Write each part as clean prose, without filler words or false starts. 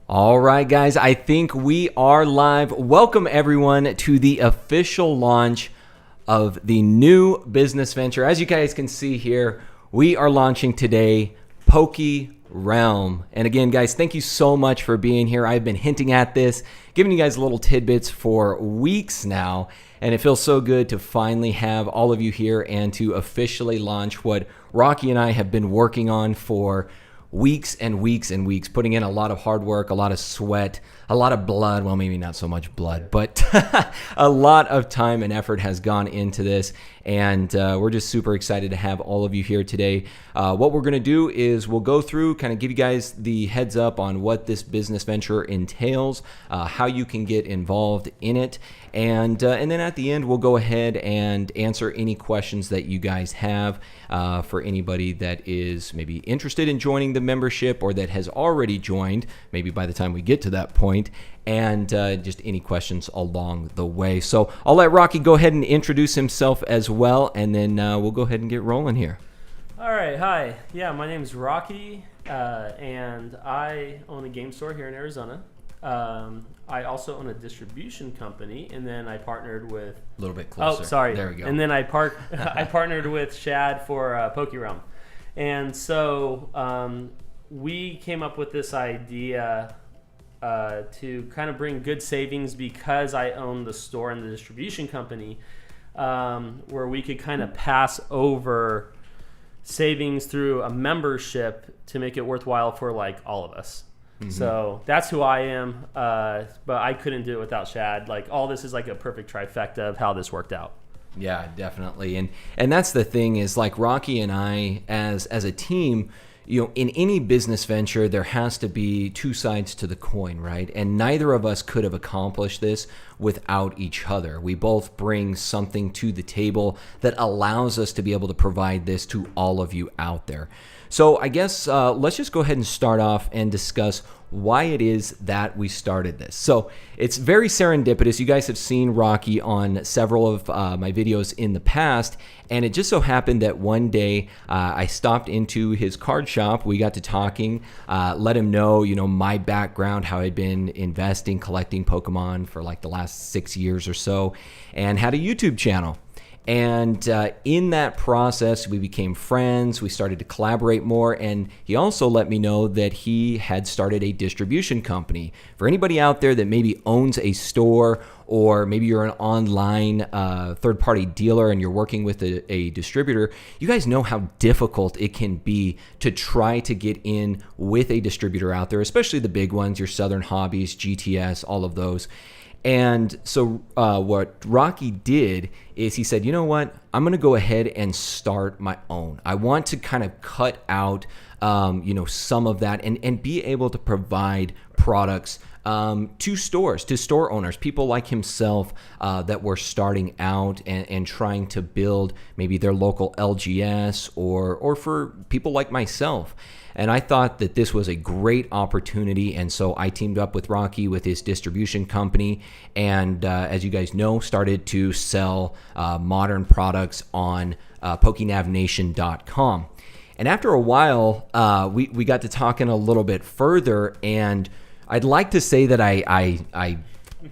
All right, guys, I think we are live. Welcome, everyone, to the official launch of the new business venture. As you guys can see here, we are launching today PokeRealm. And again, guys, thank you so much for being here. I've been hinting at this, giving you guys little tidbits for weeks now, and it feels so good to finally have all of you here and to officially launch what Rocky and I have been working on for weeks and weeks and weeks, putting in a lot of hard work, a lot of sweat, a lot of blood. Well, maybe not so much blood, but a lot of time and effort has gone into this. And we're just super excited to have all of you here today. What we're going to do is we'll go through, kind of give you guys the heads up on what this business venture entails, how you can get involved in it. And then at the end, we'll go ahead and answer any questions that you guys have for anybody that is maybe interested in joining the membership or that has already joined, maybe by the time we get to that point, and just any questions along the way. So I'll let Rocky go ahead and introduce himself as well, and then we'll go ahead and get rolling here. All right, hi. Yeah, my name is Rocky, and I own a game store here in Arizona. I also own a distribution company, and then I partnered with... A little bit closer. Oh, sorry. There we go. And then I partnered with Shad for PokeRealm. And so we came up with this idea to kind of bring good savings because I own the store and the distribution company, where we could kind of pass over savings through a membership to make it worthwhile for like all of us. Mm-hmm. So that's who I am, but I couldn't do it without Shad. Like, all this is like a perfect trifecta of how this worked out. Yeah, definitely. And that's the thing is, like, Rocky and I as a team, you know, in any business venture, there has to be two sides to the coin, right? And neither of us could have accomplished this without each other. We both bring something to the table that allows us to be able to provide this to all of you out there. So I guess let's just go ahead and start off and discuss why it is that we started this. So it's very serendipitous. You guys have seen Rocky on several of my videos in the past, and it just so happened that one day I stopped into his card shop. We got to talking, let him know, you know, my background, how I'd been investing, collecting Pokemon for like the last 6 years or so, and had a YouTube channel. And in that process, we became friends. We started to collaborate more. And he also let me know that he had started a distribution company. For anybody out there that maybe owns a store, or maybe you're an online third-party dealer and you're working with a distributor, you guys know how difficult it can be to try to get in with a distributor out there, especially the big ones, your Southern Hobbies, GTS, all of those. And so what Rocky did is he said, you know what, I'm going to go ahead and start my own. I want to kind of cut out, you know, some of that and be able to provide products to stores, to store owners, people like himself that were starting out and trying to build maybe their local LGS or for people like myself. And I thought that this was a great opportunity, and so I teamed up with Rocky with his distribution company, and as you guys know, started to sell modern products on PokéNavNation.com. And after a while, we got to talking a little bit further, and I'd like to say that I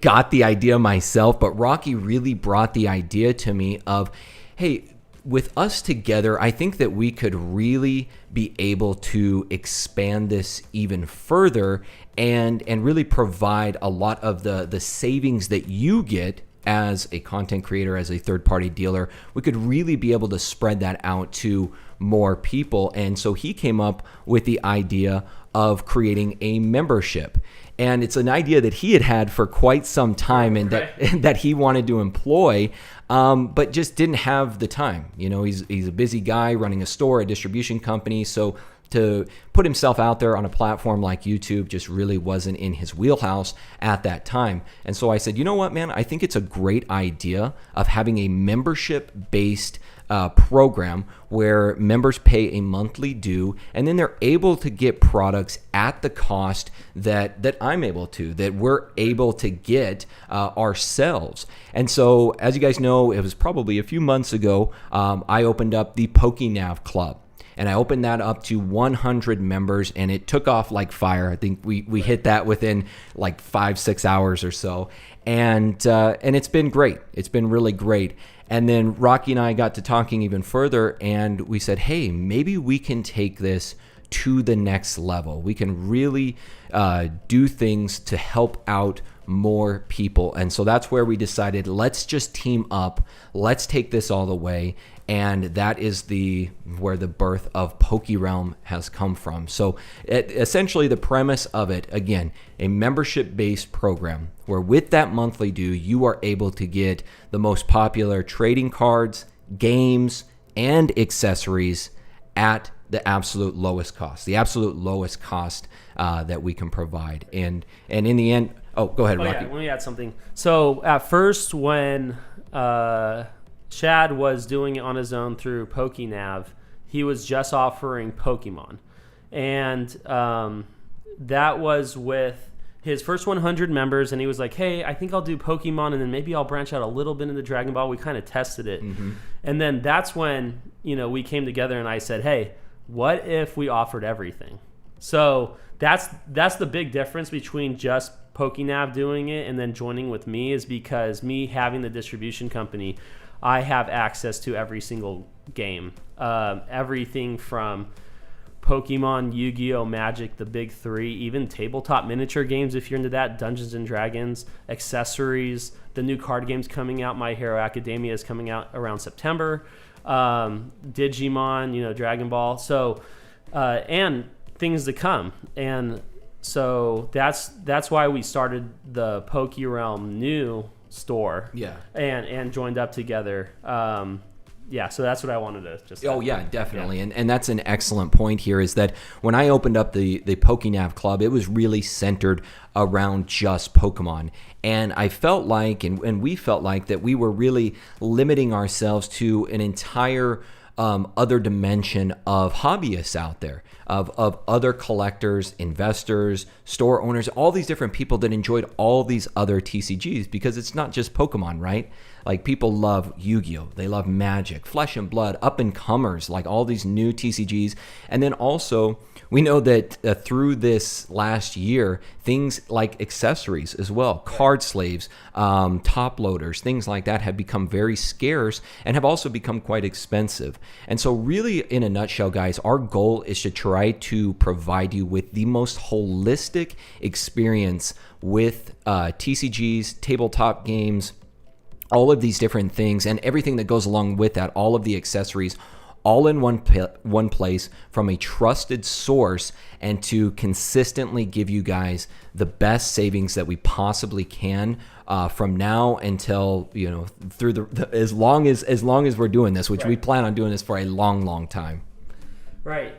got the idea myself, but Rocky really brought the idea to me of, hey, with us together, I think that we could really be able to expand this even further and really provide a lot of the savings that you get as a content creator, as a third-party dealer. We could really be able to spread that out to more people. And so he came up with the idea of creating a membership. And it's an idea that he had for quite some time, and that he wanted to employ, but just didn't have the time. You know, he's a busy guy running a store, a distribution company, so to put himself out there on a platform like YouTube just really wasn't in his wheelhouse at that time. And so I said, you know what, man, I think it's a great idea of having a membership-based program where members pay a monthly due, and then they're able to get products at the cost that I'm able to, that we're able to get ourselves. And so, as you guys know, it was probably a few months ago, I opened up the PokéNav Club. and I opened that up to 100 members, and it took off like fire. I think we hit that within like 5-6 hours or so, and it's been great. It's been really great. And then Rocky and I got to talking even further, and we said, hey, maybe we can take this to the next level. We can really do things to help out more people. And so that's where we decided, let's just team up. Let's take this all the way. And that is where the birth of PokeRealm has come from. So essentially the premise of it, again, a membership-based program where with that monthly due, you are able to get the most popular trading cards, games, and accessories at the absolute lowest cost, that we can provide. And in the end, go ahead, Rocky. Yeah, let me add something. So at first when Chad was doing it on his own through PokéNav, he was just offering Pokemon. And that was with his first 100 members, and he was like, hey, I think I'll do Pokemon, and then maybe I'll branch out a little bit into Dragon Ball. We kind of tested it. Mm-hmm. And then that's when, we came together, and I said, hey, what if we offered everything? So that's the big difference between just PokéNav doing it and then joining with me, is because me having the distribution company, I have access to every single game. Everything from Pokemon, Yu-Gi-Oh, Magic, the big three, even tabletop miniature games if you're into that, Dungeons and Dragons, accessories, the new card games coming out. My Hero Academia is coming out around September. Digimon, Dragon Ball. So, and things to come. And so that's why we started the PokeRealm new store. Yeah. And joined up together. So that's what I wanted to just. Oh yeah, definitely. Yeah. And that's an excellent point here, is that when I opened up the PokéNav Club, it was really centered around just Pokemon. And I felt like, and we felt like, that we were really limiting ourselves to an entire other dimension of hobbyists out there, of other collectors, investors, store owners, all these different people that enjoyed all these other TCGs, because it's not just Pokemon, right? Like, people love Yu-Gi-Oh, they love Magic, Flesh and Blood, up-and-comers, like all these new TCGs. And then also, we know that through this last year, things like accessories as well, card slaves, top loaders, things like that have become very scarce and have also become quite expensive. And so really, in a nutshell, guys, our goal is to try to provide you with the most holistic experience with TCGs, tabletop games, all of these different things, and everything that goes along with that, all of the accessories, all in one place from a trusted source, and to consistently give you guys the best savings that we possibly can from now until, through as long as we're doing this, which we plan on doing this for a long time. Right.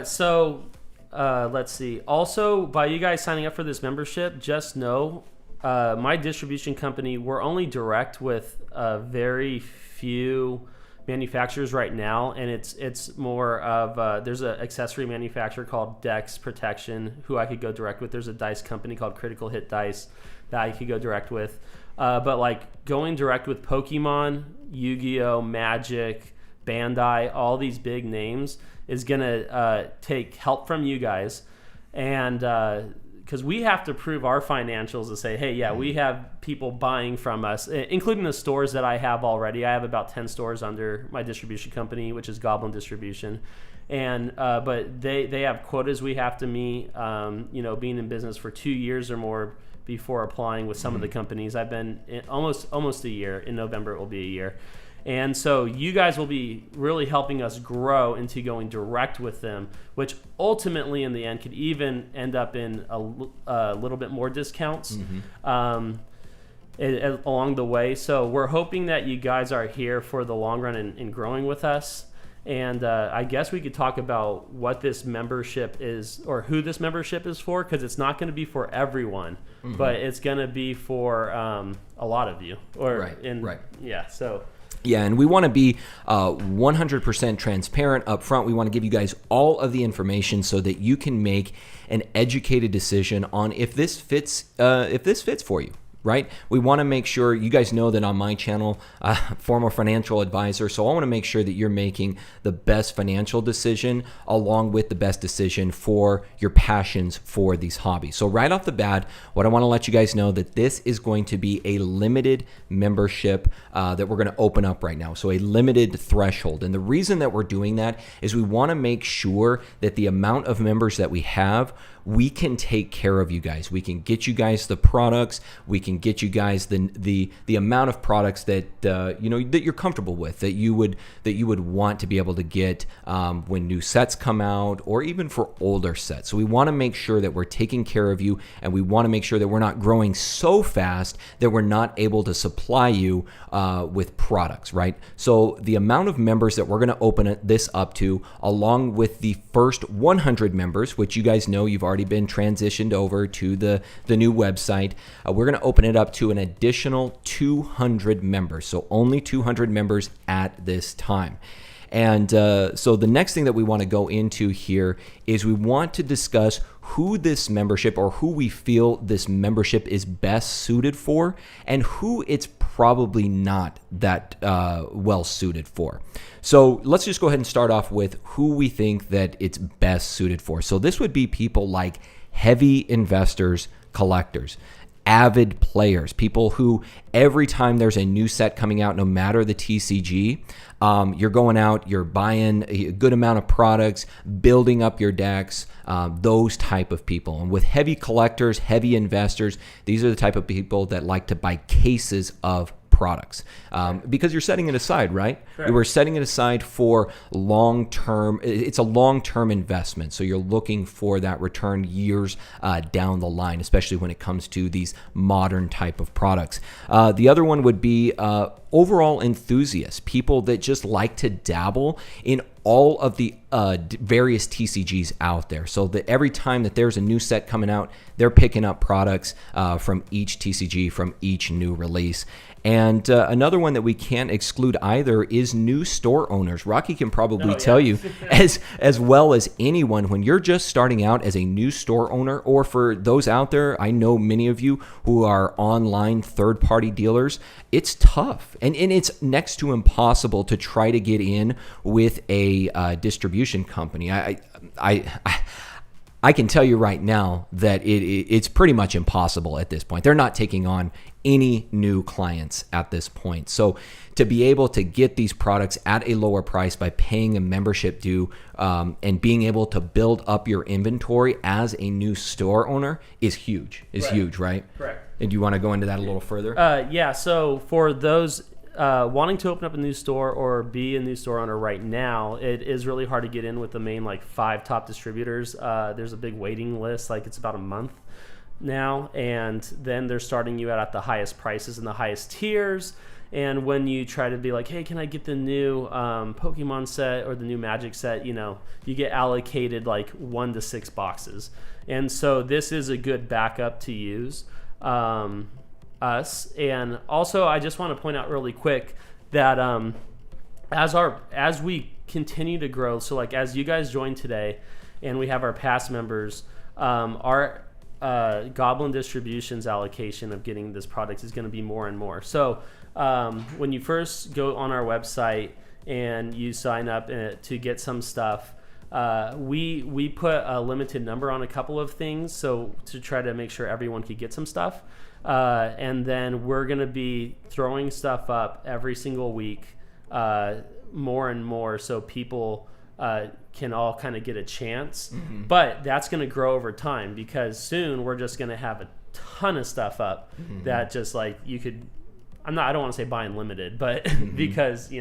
So let's see. Also, by you guys signing up for this membership, just know my distribution company, we're only direct with very few manufacturers right now, and it's more of there's an accessory manufacturer called Dex Protection who I could go direct with. There's a dice company called Critical Hit Dice that I could go direct with. But like going direct with Pokemon, Yu-Gi-Oh, Magic, Bandai, all these big names is gonna take help from you guys, and because we have to prove our financials to say, hey, yeah, we have people buying from us, including the stores that I have already. I have about 10 stores under my distribution company, which is Goblin Distribution. And but they have quotas we have to meet, being in business for 2 years or more before applying with some of the companies. I've been in almost a year. In November, it will be a year. And so you guys will be really helping us grow into going direct with them, which ultimately in the end could even end up in a little bit more discounts along the way. So we're hoping that you guys are here for the long run and growing with us. And I guess we could talk about what this membership is, or who this membership is for, because it's not going to be for everyone, but it's going to be for a lot of you. Right. Yeah, so... Yeah, and we want to be 100% transparent up front. We want to give you guys all of the information so that you can make an educated decision on if this fits for you, right? We want to make sure, you guys know that on my channel, former financial advisor, so I want to make sure that you're making the best financial decision along with the best decision for your passions for these hobbies. So right off the bat, what I want to let you guys know that this is going to be a limited membership that we're going to open up right now. So a limited threshold. And the reason that we're doing that is we want to make sure that the amount of members that we have, we can take care of you guys. We can get you guys the products. We can get you guys the amount of products that you know, that you're comfortable with, that you would want to be able to get when new sets come out, or even for older sets. So we want to make sure that we're taking care of you, and we want to make sure that we're not growing so fast that we're not able to supply you with products, right? So the amount of members that we're going to open this up to, along with the first 100 members, which you guys know you've already been transitioned over to the new website, we're going to open it up to an additional 200 members. So only 200 members at this time. And so the next thing that we want to go into here is we want to discuss who this membership, or who we feel this membership is best suited for, and who it's probably not that well suited for. So let's just go ahead and start off with who we think that it's best suited for. So this would be people like heavy investors, collectors, avid players, people who every time there's a new set coming out, no matter the TCG, you're going out, you're buying a good amount of products, building up your decks, those type of people. And with heavy collectors, heavy investors, these are the type of people that like to buy cases of products, because you're setting it aside, right? Sure. We're setting it aside for long-term. It's a long-term investment, so you're looking for that return years down the line, especially when it comes to these modern type of products. The other one would be overall enthusiasts, people that just like to dabble in all of the various TCGs out there, so that every time that there's a new set coming out, they're picking up products from each TCG, from each new release. And another one that we can't exclude either is new store owners. Rocky can probably tell you as well as anyone, when you're just starting out as a new store owner, or for those out there, I know many of you who are online third-party dealers, it's tough. And it's next to impossible to try to get in with a distribution company. I can tell you right now that it's pretty much impossible at this point. They're not taking on any new clients at this point. So to be able to get these products at a lower price by paying a membership due, and being able to build up your inventory as a new store owner is huge. Huge, right? Correct. And do you want to go into that a little further? Yeah. So for those wanting to open up a new store or be a new store owner right now, it is really hard to get in with the main 5 top distributors. There's a big waiting list, it's about a month now, and then they're starting you out at the highest prices and the highest tiers. And when you try to be like, hey, can I get the new Pokemon set or the new Magic set, you get allocated 1 to 6 boxes. And so this is a good backup to use. Us. And also, I just want to point out really quick that as we continue to grow, so as you guys join today and we have our past members, our Goblin Distributions allocation of getting this product is going to be more and more. So when you first go on our website and you sign up to get some stuff, we put a limited number on a couple of things, so to try to make sure everyone could get some stuff. And then we're going to be throwing stuff up every single week, more and more, so people can all kind of get a chance. Mm-hmm. But that's going to grow over time, because soon we're just going to have a ton of stuff up that just you could, I don't want to say buy unlimited, but because,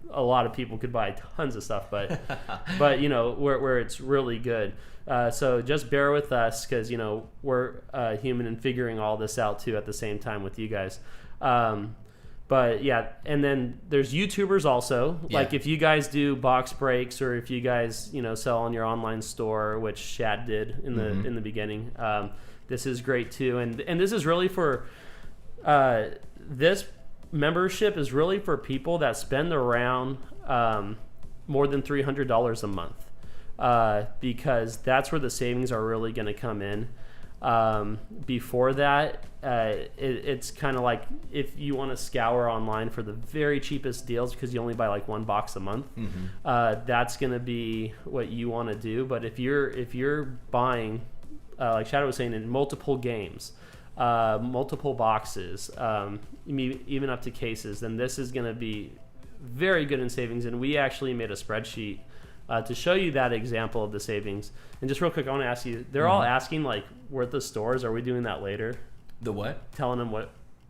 a lot of people could buy tons of stuff, but where it's really good. So just bear with us, because we're human and figuring all this out too at the same time with you guys. But yeah, and then there's YouTubers also. Yeah. If you guys do box breaks, or if you guys sell on your online store, which Shad did in the beginning, this is great too. And this is really for this membership is really for people that spend around more than $300 a month, because that's where the savings are really going to come in. Before that, it's kind of like if you want to scour online for the very cheapest deals because you only buy like one box a month, that's going to be what you want to do. But if you're buying, like Shadow was saying, in multiple games, multiple boxes, even up to cases, then this is going to be very good in savings. And we actually made a spreadsheet to show you that example of the savings. And just real quick, I want to ask you, they're all asking like, we're at the stores. Are we doing that later? The what? Telling them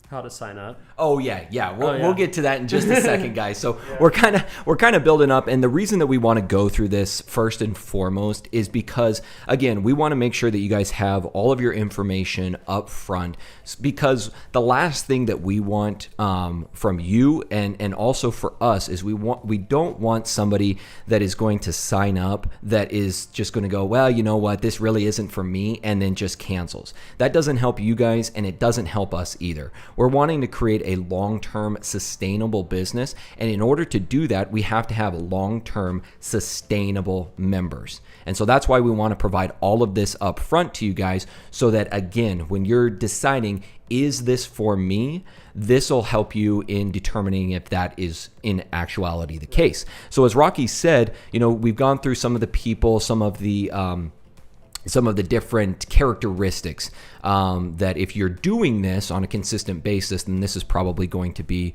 how to sign up. Oh yeah. We'll get to that in just a second, guys. So we're kind of building up, and the reason that we want to go through this first and foremost is because, again, we want to make sure that you guys have all of your information up front, because the last thing that we want from you and also for us is we don't want somebody that is going to sign up that is just going to go, well, you know what, this really isn't for me, and then just cancels. That doesn't help you guys, and it doesn't help us either. We're wanting to create a long-term sustainable business, and in order to do that, we have to have long-term sustainable members. And so that's why we want to provide all of this up front to you guys, so that, again, when you're deciding, is this for me, this will help you in determining if that is in actuality the case. So as Rocky said, we've gone through some of the people, some of the different characteristics that if you're doing this on a consistent basis, then this is probably going to be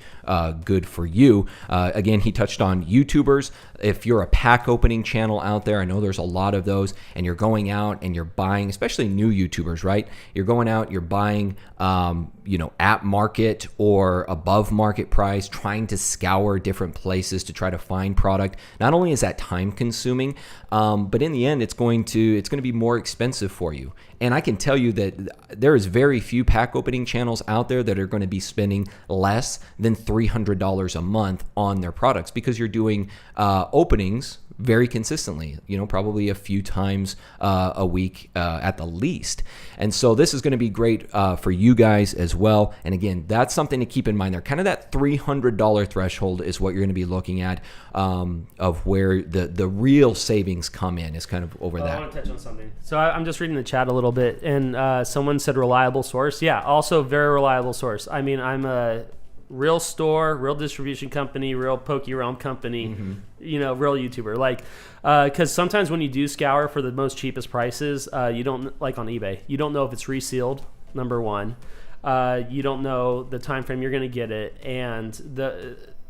good for you. Again, he touched on YouTubers. If you're a pack opening channel out there, I know there's a lot of those, and you're going out and you're buying, especially new YouTubers, right? You're going out, you're buying, at market or above market price, trying to scour different places to try to find product. Not only is that time consuming, but in the end, it's going to be more expensive for you. And I can tell you that there is very few pack opening channels out there that are going to be spending less than $300 a month on their products, because you're doing openings very consistently, probably a few times a week at the least. And so this is going to be great for you guys as well. And again, that's something to keep in mind there. Kind of that $300 threshold is what you're going to be looking at, of where the real savings come in, is kind of over that. I want to touch on something. So I'm just reading the chat a little bit, and someone said reliable source. Yeah, also very reliable source. I mean, I'm a real store, real distribution company, real PokeRealm company, real YouTuber. Like, because sometimes when you do scour for the most cheapest prices, you don't, like on eBay, you don't know if it's resealed, number one. You don't know the time frame you're going to get it, and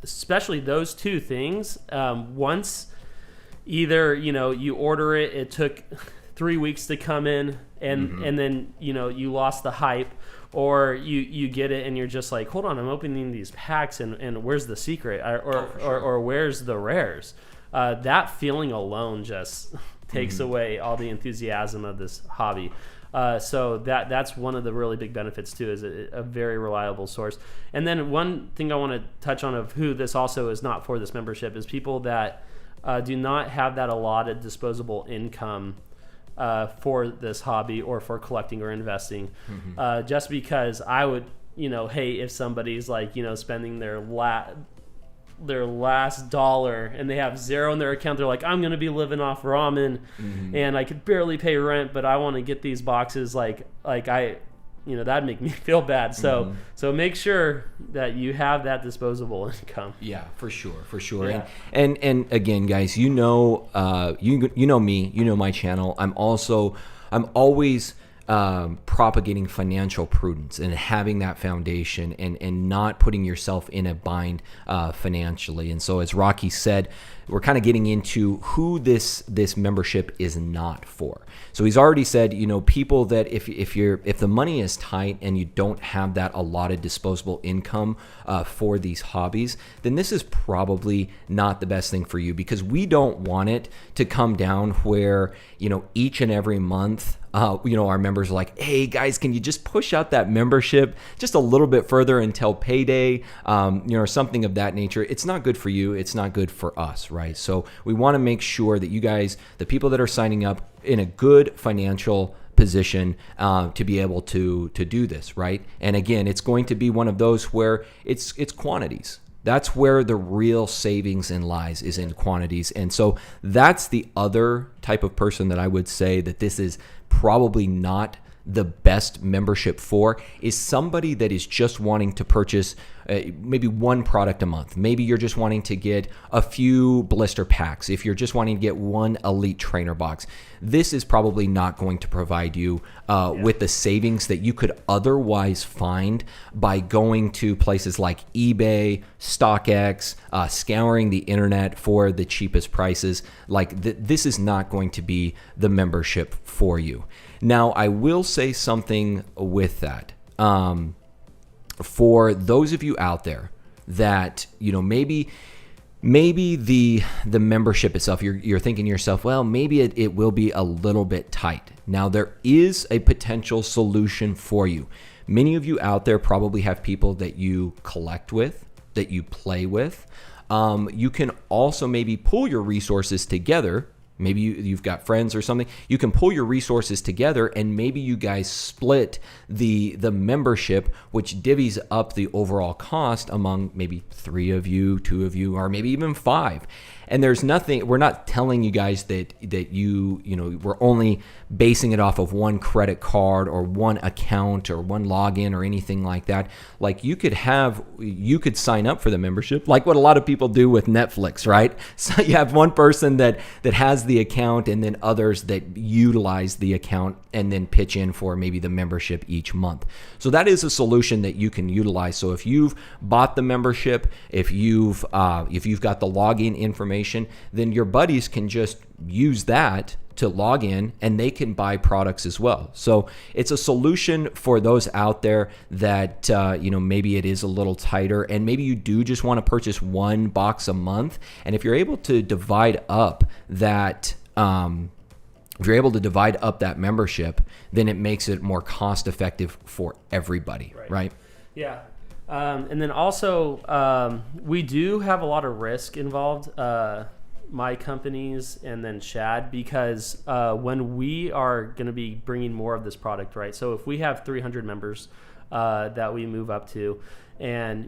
especially those two things. Once either you order it, it took 3 weeks to come in, and then you lost the hype. Or you get it and you're just like, hold on, I'm opening these packs and where's the secret? Or where's the rares? That feeling alone just takes away all the enthusiasm of this hobby. So that's one of the really big benefits too, is a very reliable source. And then one thing I want to touch on of who this also is not for this membership is people that do not have that allotted disposable income for this hobby or for collecting or investing. Just because I would hate if somebody's like spending their last dollar and they have zero in their account. They're like, I'm going to be living off ramen and I could barely pay rent, but I want to get these boxes. Like that'd make me feel bad. So make sure that you have that disposable income. Yeah, for sure. Yeah. And again, guys, you know me, you know my channel. I'm always propagating financial prudence and having that foundation and not putting yourself in a bind financially. And so as Rocky said, we're kind of getting into who this membership is not for. So he's already said, people that if the money is tight and you don't have that allotted disposable income for these hobbies, then this is probably not the best thing for you, because we don't want it to come down where, each and every month, our members are like, hey guys, can you just push out that membership just a little bit further until payday, or something of that nature. It's not good for you. It's not good for us, right? So we want to make sure that you guys, the people that are signing up, in a good financial position to be able to do this, right? And again, it's going to be one of those where it's quantities. That's where the real savings lies, is in quantities. And so that's the other type of person that I would say that this is probably not the best membership for is somebody that is just wanting to purchase maybe one product a month. Maybe you're just wanting to get a few blister packs. If you're just wanting to get one elite trainer box, this is probably not going to provide you with the savings that you could otherwise find by going to places like eBay, StockX, scouring the internet for the cheapest prices. Like this is not going to be the membership for you. Now, I will say something with that. For those of you out there that, maybe the membership itself, you're thinking to yourself, well, maybe it will be a little bit tight. Now, there is a potential solution for you. Many of you out there probably have people that you collect with, that you play with. You can also maybe pull your resources together. Maybe you've got friends or something. You can pull your resources together and maybe you guys split the membership, which divvies up the overall cost among maybe 3 of you, 2 of you, or maybe even 5. And there's nothing, we're not telling you guys that we're only basing it off of one credit card or one account or one login or anything like that. Like you could sign up for the membership like what a lot of people do with Netflix, right? So you have one person that has the account and then others that utilize the account and then pitch in for maybe the membership each month. So that is a solution that you can utilize. So if you've bought the membership, if you've got the login information, then your buddies can just use that to log in and they can buy products as well. So it's a solution for those out there that maybe it is a little tighter and maybe you do just want to purchase one box a month. And if you're able to divide up that membership, then it makes it more cost effective for everybody, right? Yeah. And then also, we do have a lot of risk involved, my companies and then Shad, because when we are going to be bringing more of this product, right? So if we have 300 members that we move up to, and,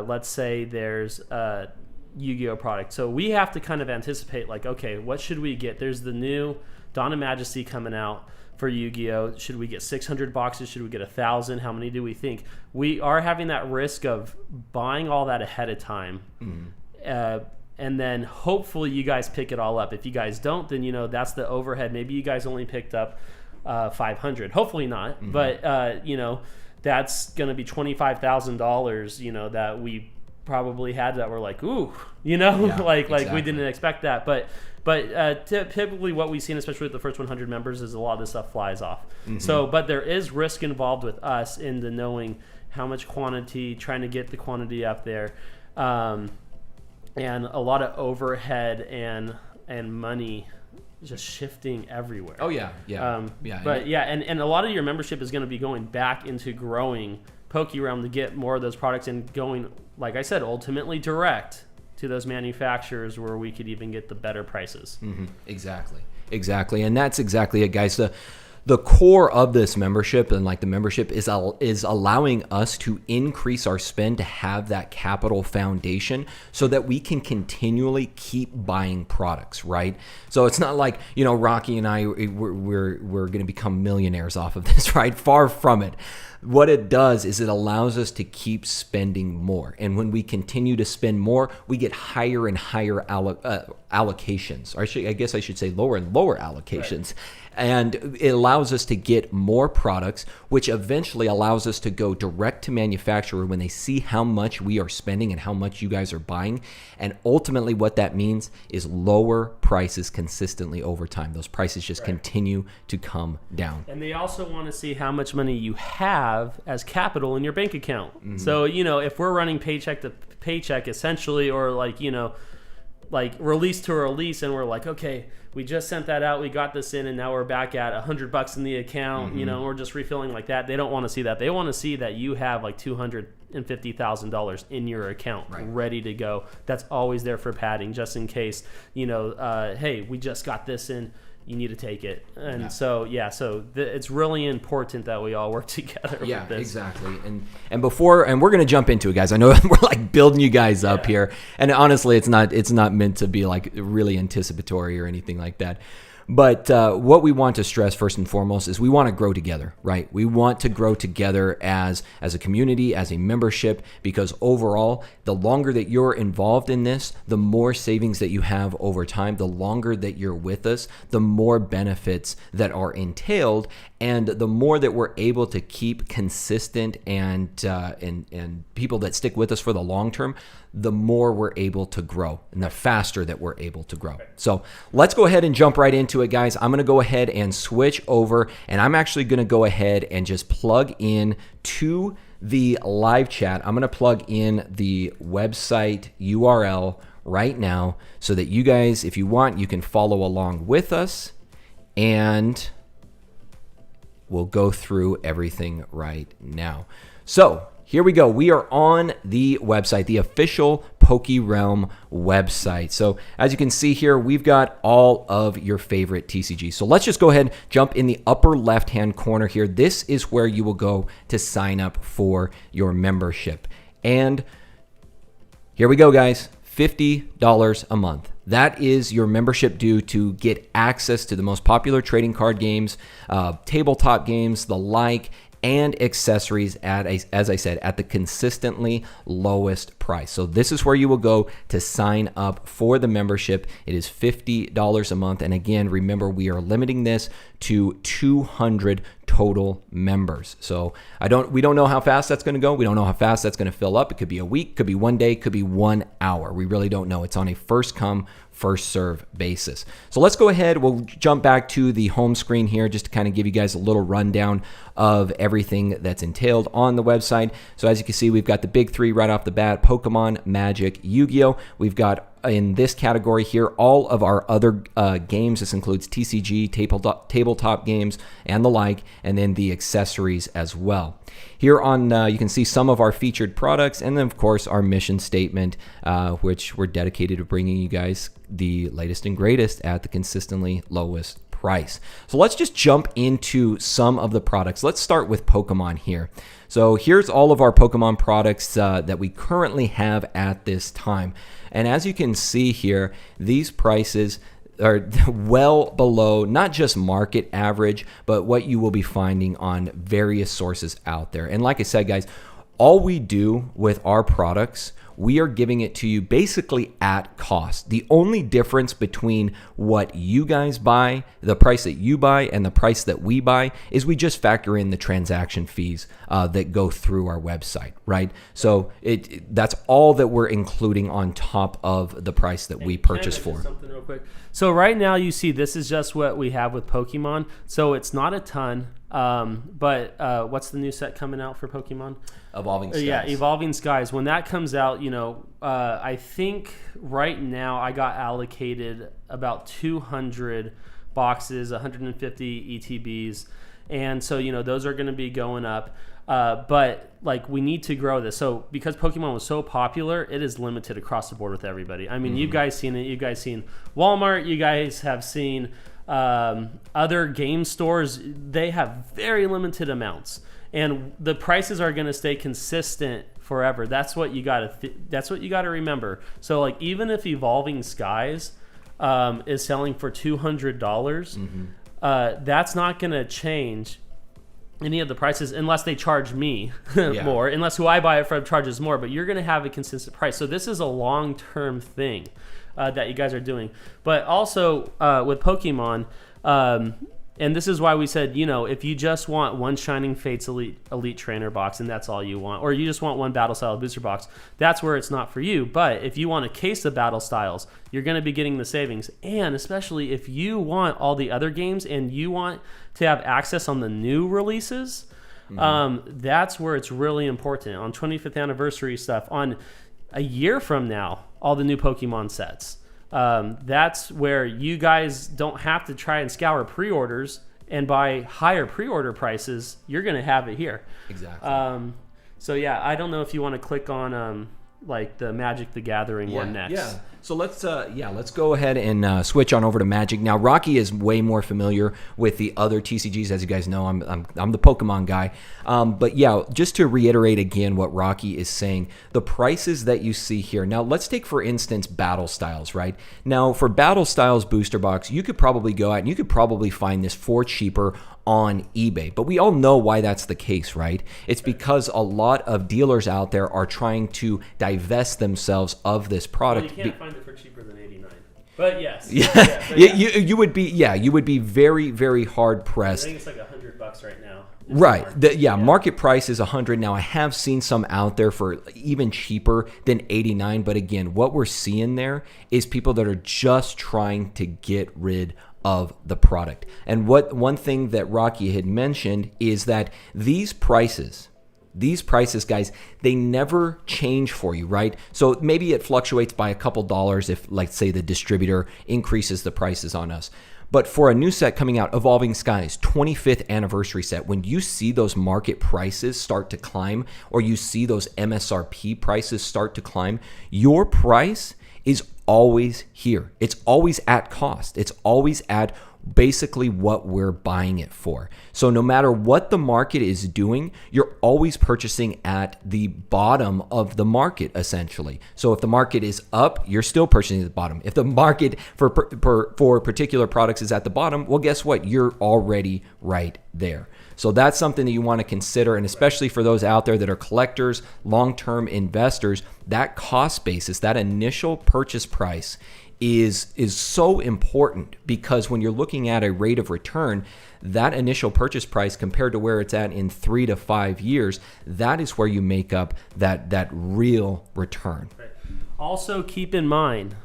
let's say there's a Yu-Gi-Oh product. So we have to kind of anticipate, like, okay, what should we get? There's the new Dawn of Majesty coming out for Yu-Gi-Oh. Should we get 600 boxes? Should we get 1,000? How many do we think? We are having that risk of buying all that ahead of time. And then hopefully you guys pick it all up. If you guys don't, then, that's the overhead. Maybe you guys only picked up 500. Hopefully not. But, that's going to be $25,000, that we probably had that we're like, ooh, exactly. We didn't expect that. But typically what we've seen, especially with the first 100 members, is a lot of this stuff flies off. So, but there is risk involved with us in the knowing how much quantity, trying to get the quantity up there, and a lot of overhead and money just shifting everywhere. Oh yeah. But yeah, and a lot of your membership is going to be going back into growing PokeRealm to get more of those products and going, like I said, ultimately direct to those manufacturers where we could even get the better prices. Exactly. And that's exactly it, guys. The core of this membership and like the membership is allowing us to increase our spend to have that capital foundation so that we can continually keep buying products, right? So it's not like, Rocky and I, we're going to become millionaires off of this, right? Far from it. What it does is it allows us to keep spending more. And when we continue to spend more, we get higher and higher allocations. Or I guess I should say lower and lower allocations. Right. And it allows us to get more products, which eventually allows us to go direct to manufacturer when they see how much we are spending and how much you guys are buying. And ultimately what that means is lower prices consistently over time. Those prices just continue to come down. And they also want to see how much money you have as capital in your bank account. So, if we're running paycheck to paycheck essentially, or like release to release, and we're like, okay, we just sent that out, we got this in, and now we're back at $100 in the account, we're just refilling like that. They don't want to see that. They want to see that you have like $250,000 in your account ready to go. That's always there for padding, just in case, hey, we just got this in, you need to take it. And it's really important that we all work together with this. Exactly. And we're going to jump into it, guys. I know we're like building you guys up here. And honestly, it's not meant to be like really anticipatory or anything like that. But what we want to stress first and foremost is we want to grow together, right? We want to grow together as a community, as a membership, because overall, the longer that you're involved in this, the more savings that you have over time, the longer that you're with us, the more benefits that are entailed, and the more that we're able to keep consistent and people that stick with us for the long term, the more we're able to grow and the faster that we're able to grow. So let's go ahead and jump right into it, guys. I'm going to go ahead and switch over, and I'm actually going to go ahead and just plug in to the live chat. I'm going to plug in the website URL right now so that you guys, if you want, you can follow along with us, and we'll go through everything right now. So here we go. We are on the website, the official PokeRealm website. So as you can see here, we've got all of your favorite TCGs. So let's just go ahead and jump in the upper left-hand corner here. This is where you will go to sign up for your membership. And here we go, guys. $50 a month. That is your membership due to get access to the most popular trading card games, tabletop games, the like, and accessories at, as I said, at the consistently lowest price. So this is where you will go to sign up for the membership. It is $50 a month. And again, remember, we are limiting this to 200 total members. So we don't know how fast that's going to go. We don't know how fast that's going to fill up. It could be a week, could be 1 day, could be 1 hour. We really don't know. It's on a first come, first serve basis. So let's go ahead. We'll jump back to the home screen here just to kind of give you guys a little rundown of everything that's entailed on the website. So as you can see, we've got the big three right off the bat: Pokemon, Magic, Yu-Gi-Oh! We've got in this category here all of our other games. This includes TCG, tabletop games, and the like, and then the accessories as well. Here on, you can see some of our featured products, and then of course our mission statement, which we're dedicated to bringing you guys the latest and greatest at the consistently lowest price. So let's just jump into some of the products. Let's start with Pokemon here. So here's all of our Pokemon products that we currently have at this time. And as you can see here, these prices are well below not just market average, but what you will be finding on various sources out there. And like I said, guys, all we do with our products, we are giving it to you basically at cost. The only difference between what you guys buy, the price that you buy, and the price that we buy is we just factor in the transaction fees that go through our website, right? So that's all that we're including on top of the price that we purchase for. Something real quick. So right now you see this is just what we have with Pokemon. So it's not a ton. But what's the new set coming out for Pokemon? Evolving Skies. Yeah, Evolving Skies. When that comes out, I think right now I got allocated about 200 boxes, 150 ETBs. And so, those are going to be going up. But like we need to grow this. So because Pokemon was so popular, it is limited across the board with everybody. I mean, you guys seen it. You guys seen Walmart. You guys have seen other game stores. They have very limited amounts, and the prices are going to stay consistent forever. That's what you got to that's what you got to remember. So like even if Evolving Skies is selling for $200, that's not going to change any of the prices unless they charge me more, unless who I buy it from charges more. But you're going to have a consistent price. So this is a long-term thing that you guys are doing. But also with Pokemon, and this is why we said, if you just want one Shining Fates Elite Trainer box and that's all you want, or you just want one Battle Style Booster Box, that's where it's not for you. But if you want a case of Battle Styles, you're going to be getting the savings. And especially if you want all the other games and you want to have access on the new releases, that's where it's really important. On 25th anniversary stuff, on a year from now, all the new Pokemon sets. That's where you guys don't have to try and scour pre-orders and buy higher pre-order prices. You're going to have it here. Exactly. So yeah, I don't know if you want to click on like the Magic the Gathering one next. Yeah. So let's go ahead and switch on over to Magic. Now, Rocky is way more familiar with the other TCGs, as you guys know. I'm the Pokemon guy, but yeah, just to reiterate again what Rocky is saying, the prices that you see here. Now, let's take for instance Battle Styles, right? Now, for Battle Styles Booster Box, you could probably go out and you could probably find this for cheaper on eBay. But we all know why that's the case, right? It's because a lot of dealers out there are trying to divest themselves of this product. Well, you can't find it for cheaper than $89. But yes. You would be very, very hard pressed. I think it's like $100 right now. Right. Market price is 100. Now, I have seen some out there for even cheaper than 89. But again, what we're seeing there is people that are just trying to get rid of the product. And one thing that Rocky had mentioned is that these prices, guys, they never change for you, right? So maybe it fluctuates by a couple dollars if, like, say, the distributor increases the prices on us. But for a new set coming out, Evolving Skies, 25th anniversary set, when you see those market prices start to climb, or you see those MSRP prices start to climb, your price is always here. It's always at cost. It's always at basically what we're buying it for. So no matter what the market is doing, you're always purchasing at the bottom of the market, essentially. So if the market is up, you're still purchasing at the bottom. If the market for particular products is at the bottom, well, guess what? You're already right there. So that's something that you want to consider, and especially for those out there that are collectors, long-term investors, that cost basis, that initial purchase price is so important, because when you're looking at a rate of return, that initial purchase price compared to where it's at in 3 to 5 years, that is where you make up that real return. Right. Also, keep in mind,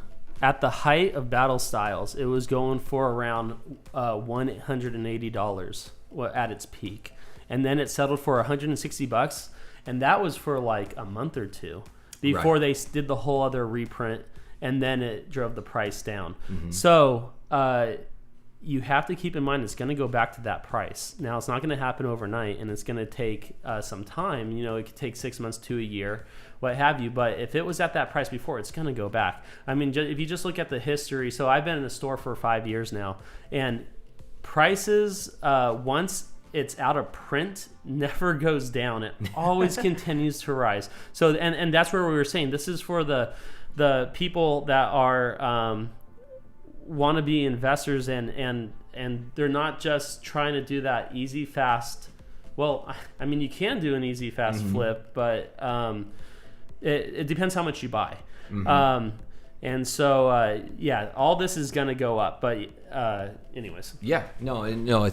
at the height of Battle Styles, it was going for around $180 at its peak, and then it settled for $160, and that was for like a month or two before they did the whole other reprint, and then it drove the price down. Mm-hmm. So you have to keep in mind it's going to go back to that price. Now, it's not going to happen overnight, and it's going to take some time. You know, it could take 6 months to a year, what have you. But if it was at that price before, it's going to go back. I mean, if you just look at the history. So I've been in the store for 5 years now, and prices, once it's out of print, never goes down. It always continues to rise. So, and that's where we were saying, this is for the people that are want to be investors, and they're not just trying to do that easy, fast. Well, I mean, you can do an easy, fast flip, but it depends how much you buy. And so, all this is going to go up. But anyways. Yeah, no,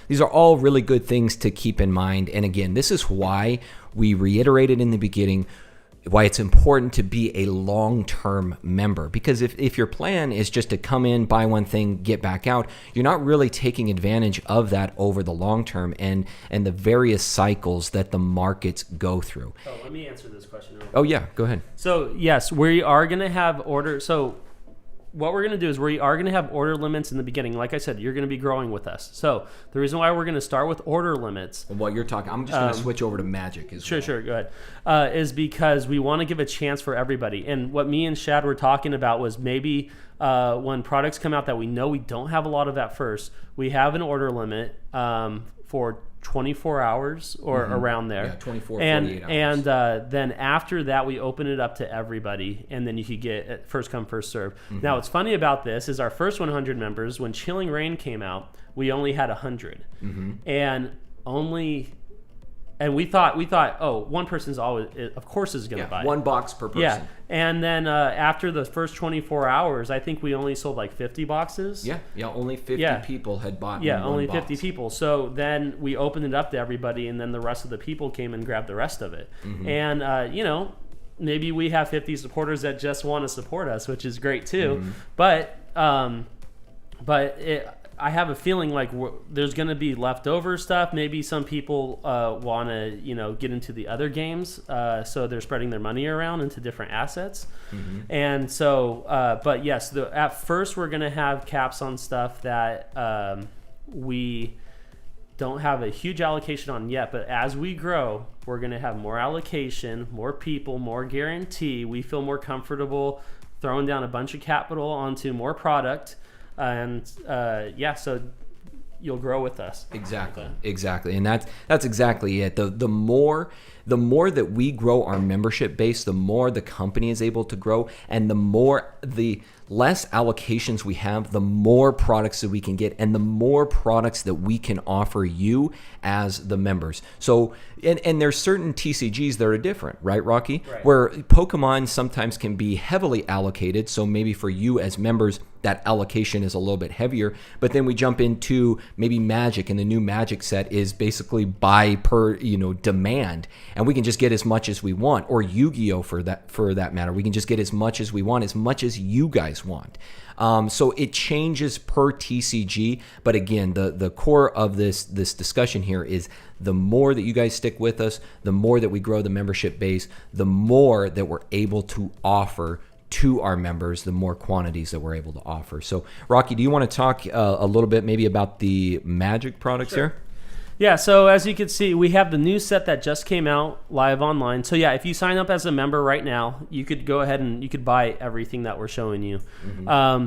these are all really good things to keep in mind. And again, this is why we reiterated in the beginning why it's important to be a long-term member. Because if your plan is just to come in, buy one thing, get back out, you're not really taking advantage of that over the long term and the various cycles that the markets go through. Oh, let me answer this question real quick. Oh, yeah, go ahead. So, yes, we are going to have order. So what we're going to do is we are going to have order limits in the beginning. Like I said, you're going to be growing with us. So the reason why we're going to start with order limits. While you're talking, I'm just going to switch over to Magic as well. Sure, go ahead. Is because we want to give a chance for everybody. And what me and Shad were talking about was maybe when products come out that we know we don't have a lot of at first, we have an order limit for 24 hours or around there. Yeah, 24, 48 hours. And then after that, we open it up to everybody, and then you could get first come, first serve. Now, what's funny about this is our first 100 members, when Chilling Reign came out, we only had 100. And we thought, oh, one person's always, of course, is going to buy it. One box per person. Yeah, and then after the first 24 hours, I think we only sold like 50 boxes. Yeah, only 50 people had bought. Yeah, only one 50 box. people. So then we opened it up to everybody, and then the rest of the people came and grabbed the rest of it. And maybe we have 50 supporters that just want to support us, which is great too. But I have a feeling like there's going to be leftover stuff. Maybe some people want to, get into the other games, so they're spreading their money around into different assets. And so, but yes, at first we're going to have caps on stuff that we don't have a huge allocation on yet. But as we grow, we're going to have more allocation, more people, more guarantee. We feel more comfortable throwing down a bunch of capital onto more product, and so you'll grow with us. Exactly, and that's exactly it. The more that we grow our membership base, the more the company is able to grow, and the less allocations we have, the more products that we can get, and the more products that we can offer you as the members. So, and there's certain TCGs that are different, right, Rocky? Right. Where Pokemon sometimes can be heavily allocated. So maybe for you as members, that allocation is a little bit heavier. But then we jump into maybe Magic, and the new Magic set is basically buy per demand, and we can just get as much as we want. Or Yu-Gi-Oh for that matter, we can just get as much as we want, as much as you guys want. So it changes per TCG, but again, the core of this discussion here is the more that you guys stick with us, the more that we grow the membership base, the more that we're able to offer to our members, the more quantities that we're able to offer. So, Rocky, do you want to talk a little bit maybe about the Magic products here? Yeah, so as you can see, we have the new set that just came out live online. So yeah, if you sign up as a member right now, you could go ahead and you could buy everything that we're showing you. Mm-hmm.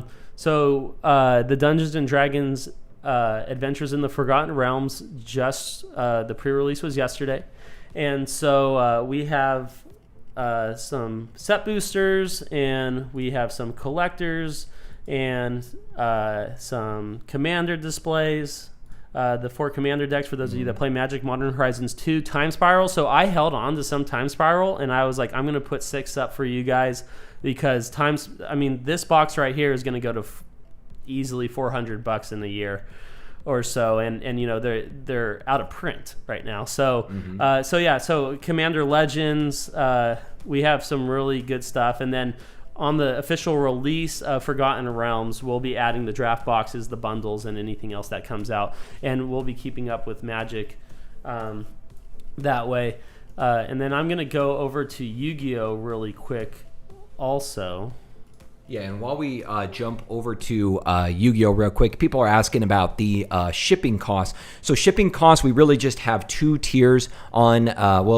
The Dungeons and Dragons Adventures in the Forgotten Realms, just the pre-release was yesterday. And so we have some set boosters, and we have some collectors, and some commander displays. The 4 commander decks for those of you that play Magic: Modern Horizons 2, Time Spiral. So I held on to some Time Spiral, and I was like, I'm going to put 6 up for you guys, because this box right here is going to go to easily $400 in a year or so, and they're out of print right now. So so Commander Legends, we have some really good stuff, and then on the official release of Forgotten Realms, we'll be adding the draft boxes, the bundles, and anything else that comes out. And we'll be keeping up with Magic that way. And then I'm going to go over to Yu-Gi-Oh! Really quick also. Yeah, and while we jump over to Yu-Gi-Oh! Real quick, people are asking about the shipping costs. So shipping costs, we really just have 2 tiers on,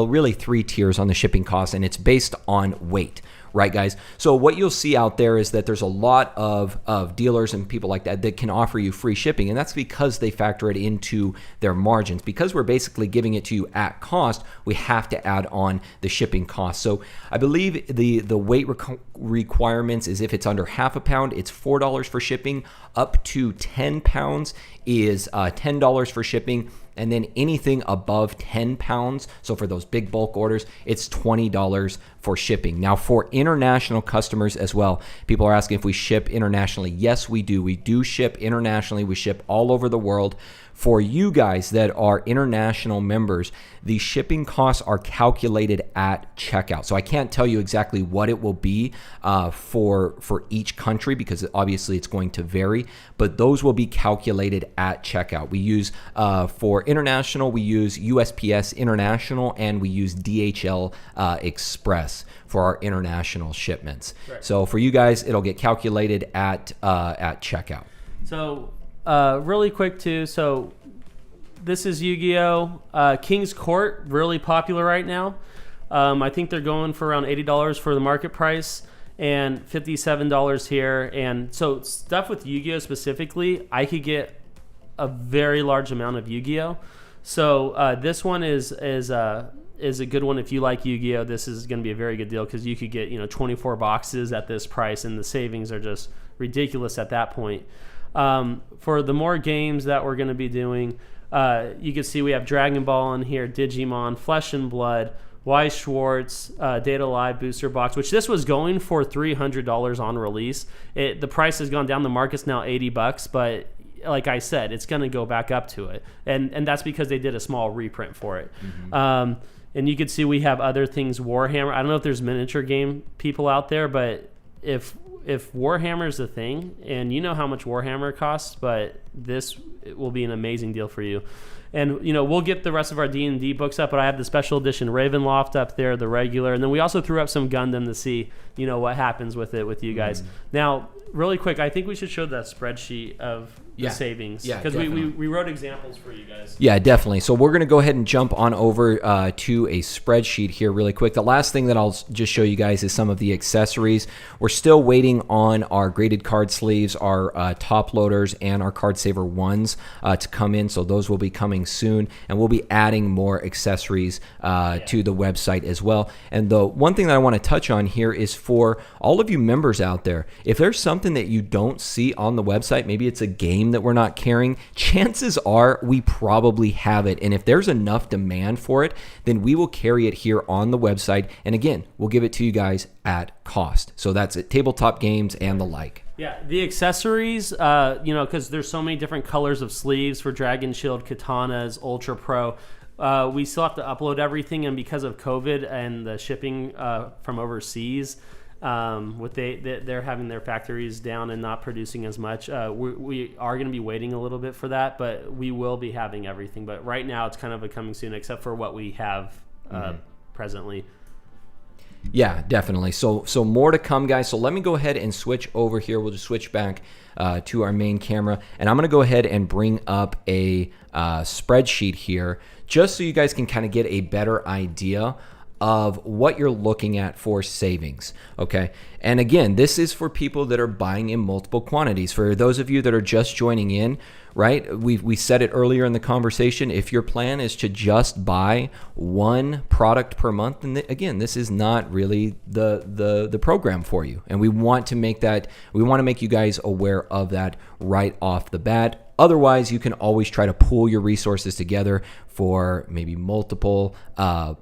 really 3 tiers on the shipping costs, and it's based on weight. Right, guys? So what you'll see out there is that there's a lot of dealers and people like that can offer you free shipping, and that's because they factor it into their margins. Because we're basically giving it to you at cost, we have to add on the shipping cost. So I believe the weight requirements is if it's under half a pound, it's $4 for shipping. Up to 10 pounds is $10 for shipping. And then anything above 10 pounds, so for those big bulk orders, it's $20 for shipping. Now, for international customers as well, people are asking if we ship internationally. Yes, we do. We do ship internationally. We ship all over the world. For you guys that are international members, the shipping costs are calculated at checkout. So I can't tell you exactly what it will be for each country, because obviously it's going to vary, but those will be calculated at checkout. We use, for international, we use USPS International, and we use DHL Express for our international shipments. Right. So for you guys, it'll get calculated at checkout. So really quick too, so this is Yu-Gi-Oh! King's Court, really popular right now. I think they're going for around $80 for the market price, and $57 here. And so stuff with Yu-Gi-Oh! Specifically, I could get a very large amount of Yu-Gi-Oh! So this one is a good one if you like Yu-Gi-Oh! This is going to be a very good deal, because you could get 24 boxes at this price, and the savings are just ridiculous at that point. For the more games that we're going to be doing, you can see we have Dragon Ball in here, Digimon, Flesh and Blood, Weiss Schwartz, Data Live Booster Box, which this was going for $300 on release. The price has gone down. The market's now $80, but like I said, it's going to go back up to it. And that's because they did a small reprint for it. Mm-hmm. And you can see we have other things, Warhammer. I don't know if there's miniature game people out there, but if Warhammer is a thing, and you know how much Warhammer costs, but this will be an amazing deal for you. And, we'll get the rest of our D&D books up, but I have the special edition Ravenloft up there, the regular. And then we also threw up some Gundam to see, what happens with it with you guys. Now, really quick, I think we should show that spreadsheet of the savings. Yeah, because we wrote examples for you guys. Yeah, definitely. So we're going to go ahead and jump on over to a spreadsheet here really quick. The last thing that I'll just show you guys is some of the accessories. We're still waiting on our graded card sleeves, our top loaders, and our card saver ones to come in. So those will be coming soon, and we'll be adding more accessories to the website as well. And the one thing that I want to touch on here is for all of you members out there, if there's something that you don't see on the website, maybe it's a game that we're not carrying, chances are we probably have it. And if there's enough demand for it, then we will carry it here on the website. And again, we'll give it to you guys at cost. So that's it, tabletop games and the like. Yeah, the accessories, because there's so many different colors of sleeves for Dragon Shield, Katanas, Ultra Pro. We still have to upload everything, and because of COVID and the shipping from overseas, they're having their factories down and not producing as much. We are going to be waiting a little bit for that, but we will be having everything. But right now, it's kind of a coming soon, except for what we have presently. Yeah, definitely. So more to come, guys. So let me go ahead and switch over here. We'll just switch back to our main camera, and I'm going to go ahead and bring up a spreadsheet here, just so you guys can kind of get a better idea of what you're looking at for savings, okay? And again, this is for people that are buying in multiple quantities. For those of you that are just joining in, right, we said it earlier in the conversation, if your plan is to just buy one product per month, then again, this is not really the program for you. And we want to make you guys aware of that right off the bat. Otherwise, you can always try to pool your resources together for maybe multiple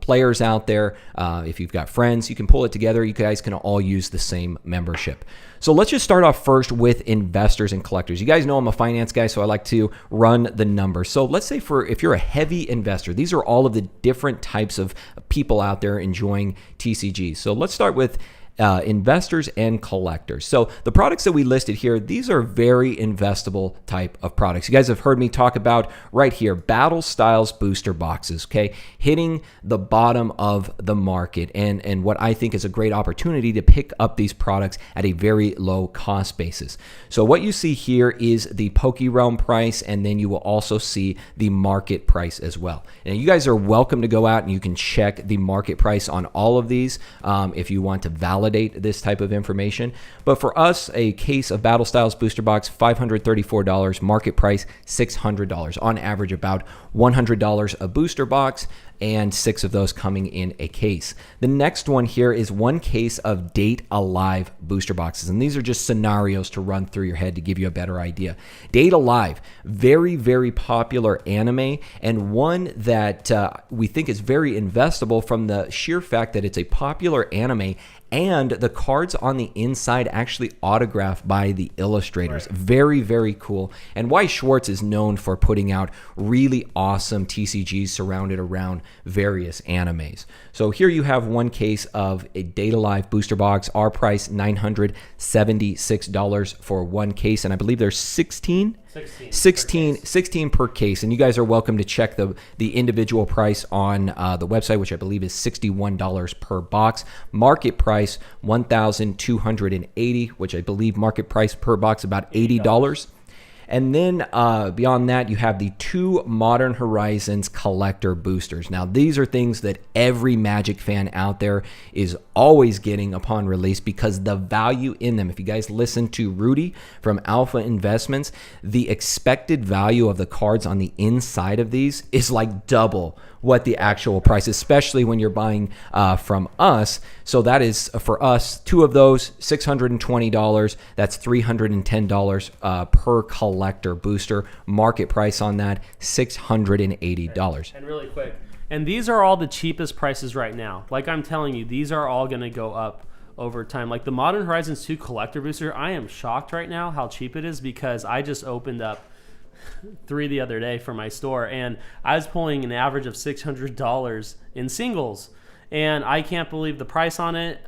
players out there. If you've got friends, you can pull it together. You guys can all use the same membership. So let's just start off first with investors and collectors. You guys know I'm a finance guy, so I like to run the numbers. So let's say if you're a heavy investor, these are all of the different types of people out there enjoying TCGs. So let's start with investors and collectors. So the products that we listed here, these are very investable type of products. You guys have heard me talk about right here, Battle Styles booster boxes, okay? Hitting the bottom of the market, and what I think is a great opportunity to pick up these products at a very low cost basis. So what you see here is the PokeRealm price, and then you will also see the market price as well. And you guys are welcome to go out and you can check the market price on all of these if you want to validate this type of information. But for us, a case of Battle Styles booster box, $534, market price $600, on average about $100 a booster box, and 6 of those coming in a case. The next one here is one case of Date Alive booster boxes, and these are just scenarios to run through your head to give you a better idea. Date Alive, very, very popular anime, and one that we think is very investable from the sheer fact that it's a popular anime and the cards on the inside actually autographed by the illustrators. Right. Very, very cool. And Weiss Schwarz is known for putting out really awesome TCGs surrounded around various animes. So here you have one case of a Date Alive booster box. Our price, $976 for one case, and I believe there's 16 per case. And you guys are welcome to check the individual price on the website, which I believe is $61 per box. Market price $1,280, which I believe market price per box about $80. And then beyond that, you have the 2 Modern Horizons collector boosters. Now, these are things that every Magic fan out there is always getting upon release because the value in them, if you guys listen to Rudy from Alpha Investments, the expected value of the cards on the inside of these is like double what the actual price, especially when you're buying from us. So that is, for us, 2 of those, $620. That's $310 per collector booster. Market price on that, $680. And really quick, and these are all the cheapest prices right now. Like I'm telling you, these are all going to go up over time. Like the Modern Horizons 2 collector booster, I am shocked right now how cheap it is because I just opened up 3 the other day for my store, and I was pulling an average of $600 in singles, and I can't believe the price on it.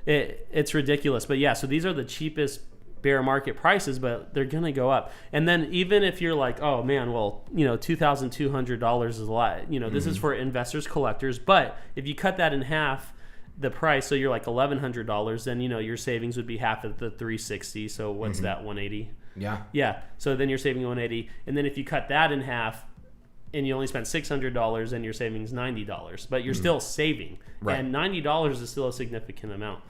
It's ridiculous. But yeah, so these are the cheapest bear market prices, but they're going to go up. And then even if you're like, oh man, well, $2,200 is a lot. This is for investors, collectors. But if you cut that in half, the price, so you're like $1,100, then your savings would be half of the $360. So what's that, $180? Yeah. So then you're saving $180, and then if you cut that in half, and you only spend $600, and your savings $90, but you're still saving, and $90 is still a significant amount.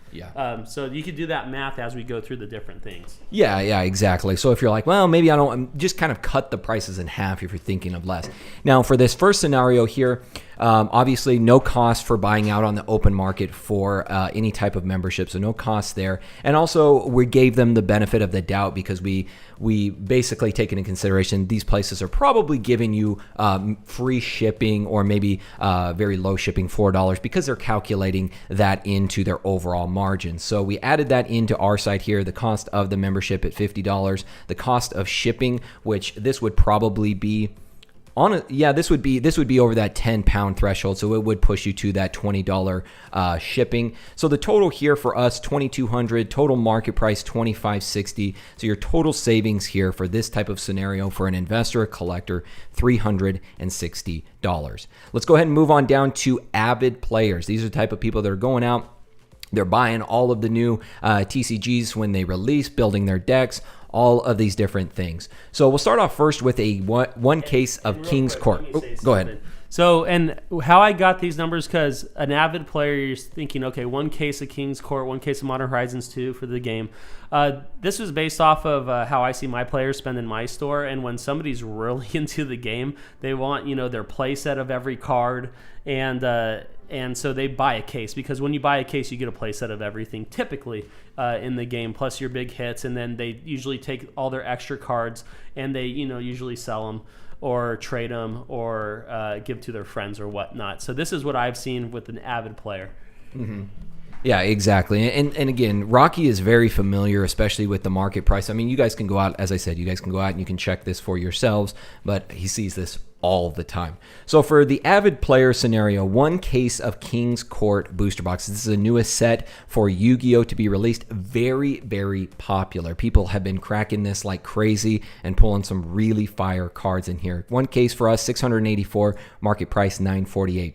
So you could do that math as we go through the different things. Yeah, exactly. So if you're like, well, maybe I don't, just kind of cut the prices in half if you're thinking of less. Now, for this first scenario here, obviously no cost for buying out on the open market for any type of membership, so no cost there. And also, we gave them the benefit of the doubt because we basically take into consideration these places are probably giving you free shipping or maybe very low shipping, $4, because they're calculating that into their overall margin. So we added that into our site here, the cost of the membership at $50, the cost of shipping, which this would probably be this would be over that 10-pound threshold, so it would push you to that $20 shipping. So the total here for us, $2,200, total market price $2,560. So your total savings here for this type of scenario for an investor, a collector, $360. Let's go ahead and move on down to avid players. These are the type of people that are going out. They're buying all of the new TCGs when they release, building their decks, all of these different things. So we'll start off first with a one case of King's Court. Go ahead. So, and how I got these numbers, because an avid player, you're thinking, okay, one case of King's Court, one case of Modern Horizons 2 for the game. This was based off of how I see my players spend in my store. And when somebody's really into the game, they want, their play set of every card. And so they buy a case, because when you buy a case, you get a play set of everything typically in the game, plus your big hits. And then they usually take all their extra cards and they, usually sell them or trade them or give to their friends or whatnot. So this is what I've seen with an avid player. Mm-hmm. Yeah, exactly. And again, Rocky is very familiar, especially with the market price. I mean, you guys can go out, as I said, you guys can go out and you can check this for yourselves, but he sees this all the time. So for the avid player scenario, one case of King's Court booster box. This is the newest set for Yu-Gi-Oh! To be released. Very, very popular. People have been cracking this like crazy and pulling some really fire cards in here. One case for us, $684, market price $948.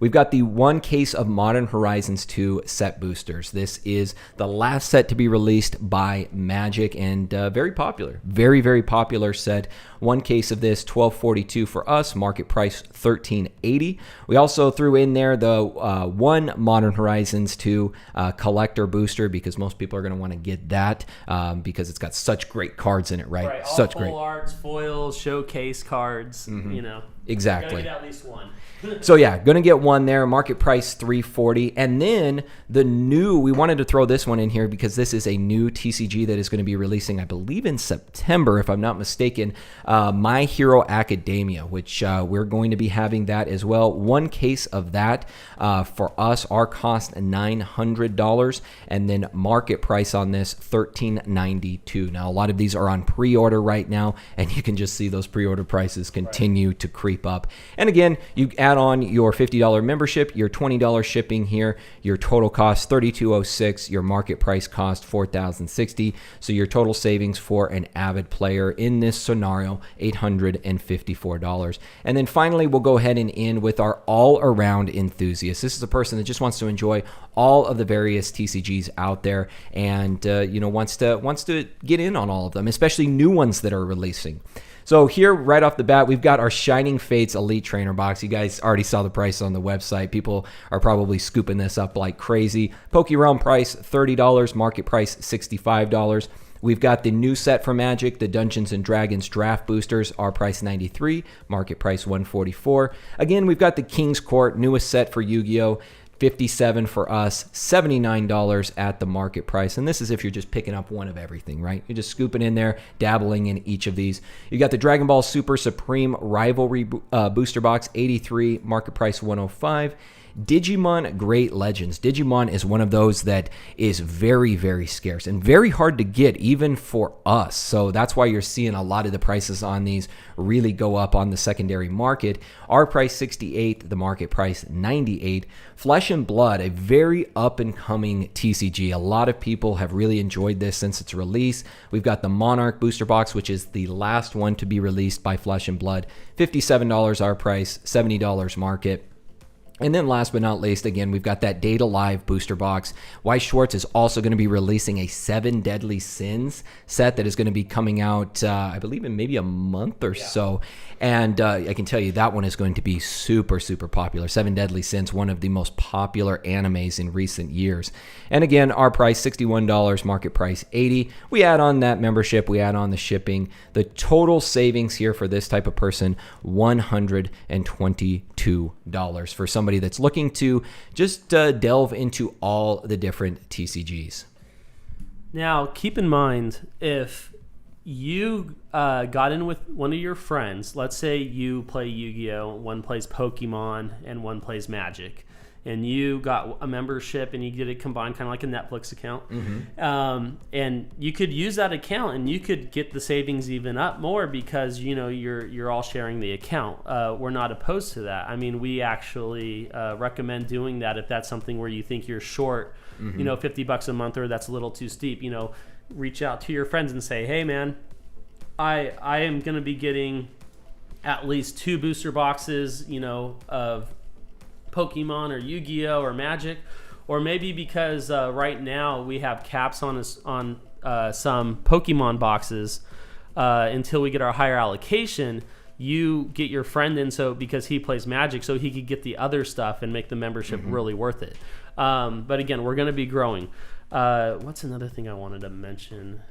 We've got the one case of Modern Horizons 2 set boosters. This is the last set to be released by Magic, and very popular. Very, very popular set. One case of this, $1242 for us, market price $1380. We also threw in there the one Modern Horizons 2 collector booster, because most people are going to want to get that because it's got such great cards in it, right? All such full great arts, foils, showcase cards, Exactly. Gotta get at least one. So yeah, gonna get one there. Market price $340, and then the new. We wanted to throw this one in here because this is a new TCG that is going to be releasing, I believe, in September, if I'm not mistaken. My Hero Academia, which we're going to be having that as well. One case of that for us. Our cost $900, and then market price on this $1392. Now a lot of these are on pre-order right now, and you can just see those pre-order prices continue to creep up. And again, you add on your $50 membership, your $20 shipping here, your total cost $3206, your market price cost $4,060. So your total savings for an avid player in this scenario, $854. And then finally, we'll go ahead and end with our all-around enthusiast. This is a person that just wants to enjoy all of the various TCGs out there, and wants to get in on all of them, especially new ones that are releasing. So here, right off the bat, we've got our Shining Fates Elite Trainer box. You guys already saw the price on the website. People are probably scooping this up like crazy. PokeRealm price $30, market price $65. We've got the new set from Magic, the Dungeons & Dragons Draft Boosters, our price $93, market price $144. Again, we've got the King's Court, newest set for Yu-Gi-Oh!, $57 for us, $79 at the market price. And this is if you're just picking up one of everything, right? You're just scooping in there, dabbling in each of these. You got the Dragon Ball Super Supreme Rivalry Booster Box, $83, market price $105. Digimon Great Legends. Digimon is one of those that is very, very scarce and very hard to get, even for us. So that's why you're seeing a lot of the prices on these really go up on the secondary market. Our price $68, the market price $98. Flesh and Blood, a very up-and-coming TCG. A lot of people have really enjoyed this since its release. We've got the Monarch Booster Box, which is the last one to be released by Flesh and Blood. $57 our price, $70 market. And then last but not least, again, we've got that Data Live booster box. Weiss Schwarz is also going to be releasing a 7 Deadly Sins set that is going to be coming out, I believe, in maybe a month or so. And I can tell you that one is going to be super, super popular. 7 Deadly Sins, one of the most popular animes in recent years. And again, our price, $61, market price, $80. We add on that membership. We add on the shipping. The total savings here for this type of person, $122 for somebody that's looking to just delve into all the different TCGs. Now, keep in mind, if you got in with one of your friends, let's say you play Yu-Gi-Oh!, one plays Pokemon, and one plays Magic, and you got a membership and you get it combined, kind of like a Netflix account, and you could use that account and you could get the savings even up more because you're all sharing the account. We're not opposed to that. I mean, we actually recommend doing that if that's something where you think you're short, $50 a month, or that's a little too steep. Reach out to your friends and say, hey man, I am going to be getting at least 2 booster boxes, of Pokemon or Yu-Gi-Oh! Or Magic, or maybe because right now we have caps on some Pokemon boxes until we get our higher allocation. You get your friend in because he plays Magic, so he could get the other stuff and make the membership really worth it. But again, we're going to be growing. What's another thing I wanted to mention?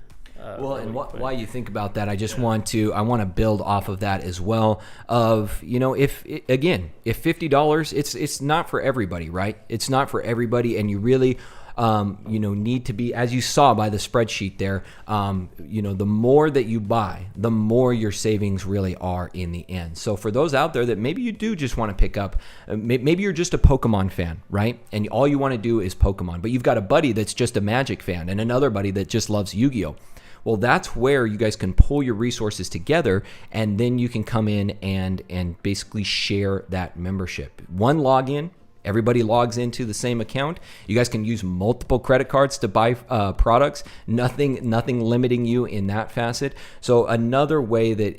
While you think about that, I just want to build off of that as well. If $50, it's not for everybody, right? It's not for everybody, and you really need to be, as you saw by the spreadsheet there, the more that you buy, the more your savings really are in the end. So for those out there that maybe you do just want to pick up, maybe you're just a Pokemon fan, right? And all you want to do is Pokemon, but you've got a buddy that's just a Magic fan and another buddy that just loves Yu-Gi-Oh! Well, that's where you guys can pull your resources together, and then you can come in and basically share that membership. One login, everybody logs into the same account. You guys can use multiple credit cards to buy products. Nothing limiting you in that facet. So another way that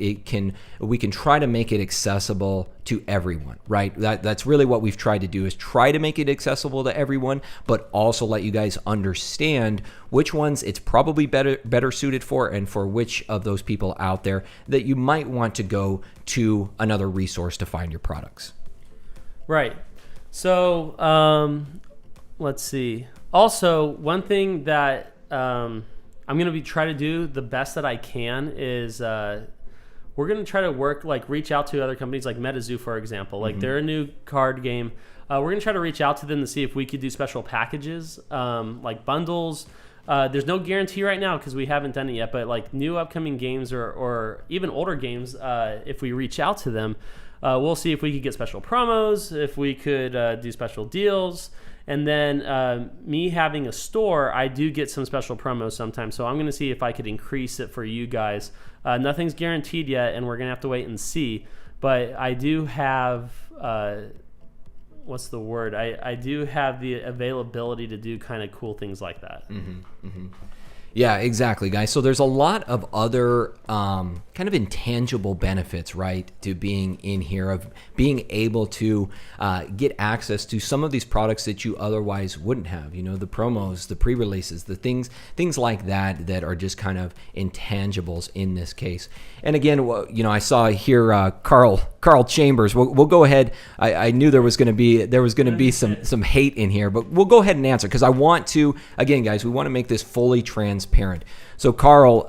we can try to make it accessible to everyone, right? That's really what we've tried to do, is try to make it accessible to everyone, but also let you guys understand which ones it's probably better suited for, and for which of those people out there that you might want to go to another resource to find your products. Right. So let's see. Also, one thing that I'm going to try to do the best that I can is we're going to try to reach out to other companies like MetaZoo, for example. Like they're a new card game. We're going to try to reach out to them to see if we could do special packages, like bundles. There's no guarantee right now because we haven't done it yet, but like new upcoming games or even older games, if we reach out to them, we'll see if we could get special promos, if we could do special deals. And then me having a store, I do get some special promos sometimes. So I'm going to see if I could increase it for you guys. Nothing's guaranteed yet, and we're going to have to wait and see. But I do have, what's the word? I do have the availability to do kind of cool things like that. Yeah, exactly, guys. So there's a lot of other kind of intangible benefits, right, to being in here, of being able to get access to some of these products that you otherwise wouldn't have. The promos, the pre-releases, the things like that are just kind of intangibles in this case. And again, I saw here Carl Chambers. We'll go ahead. I knew there was going to be some hate in here, but we'll go ahead and answer, because I want to, again, guys, we want to make this fully transparent. So Carl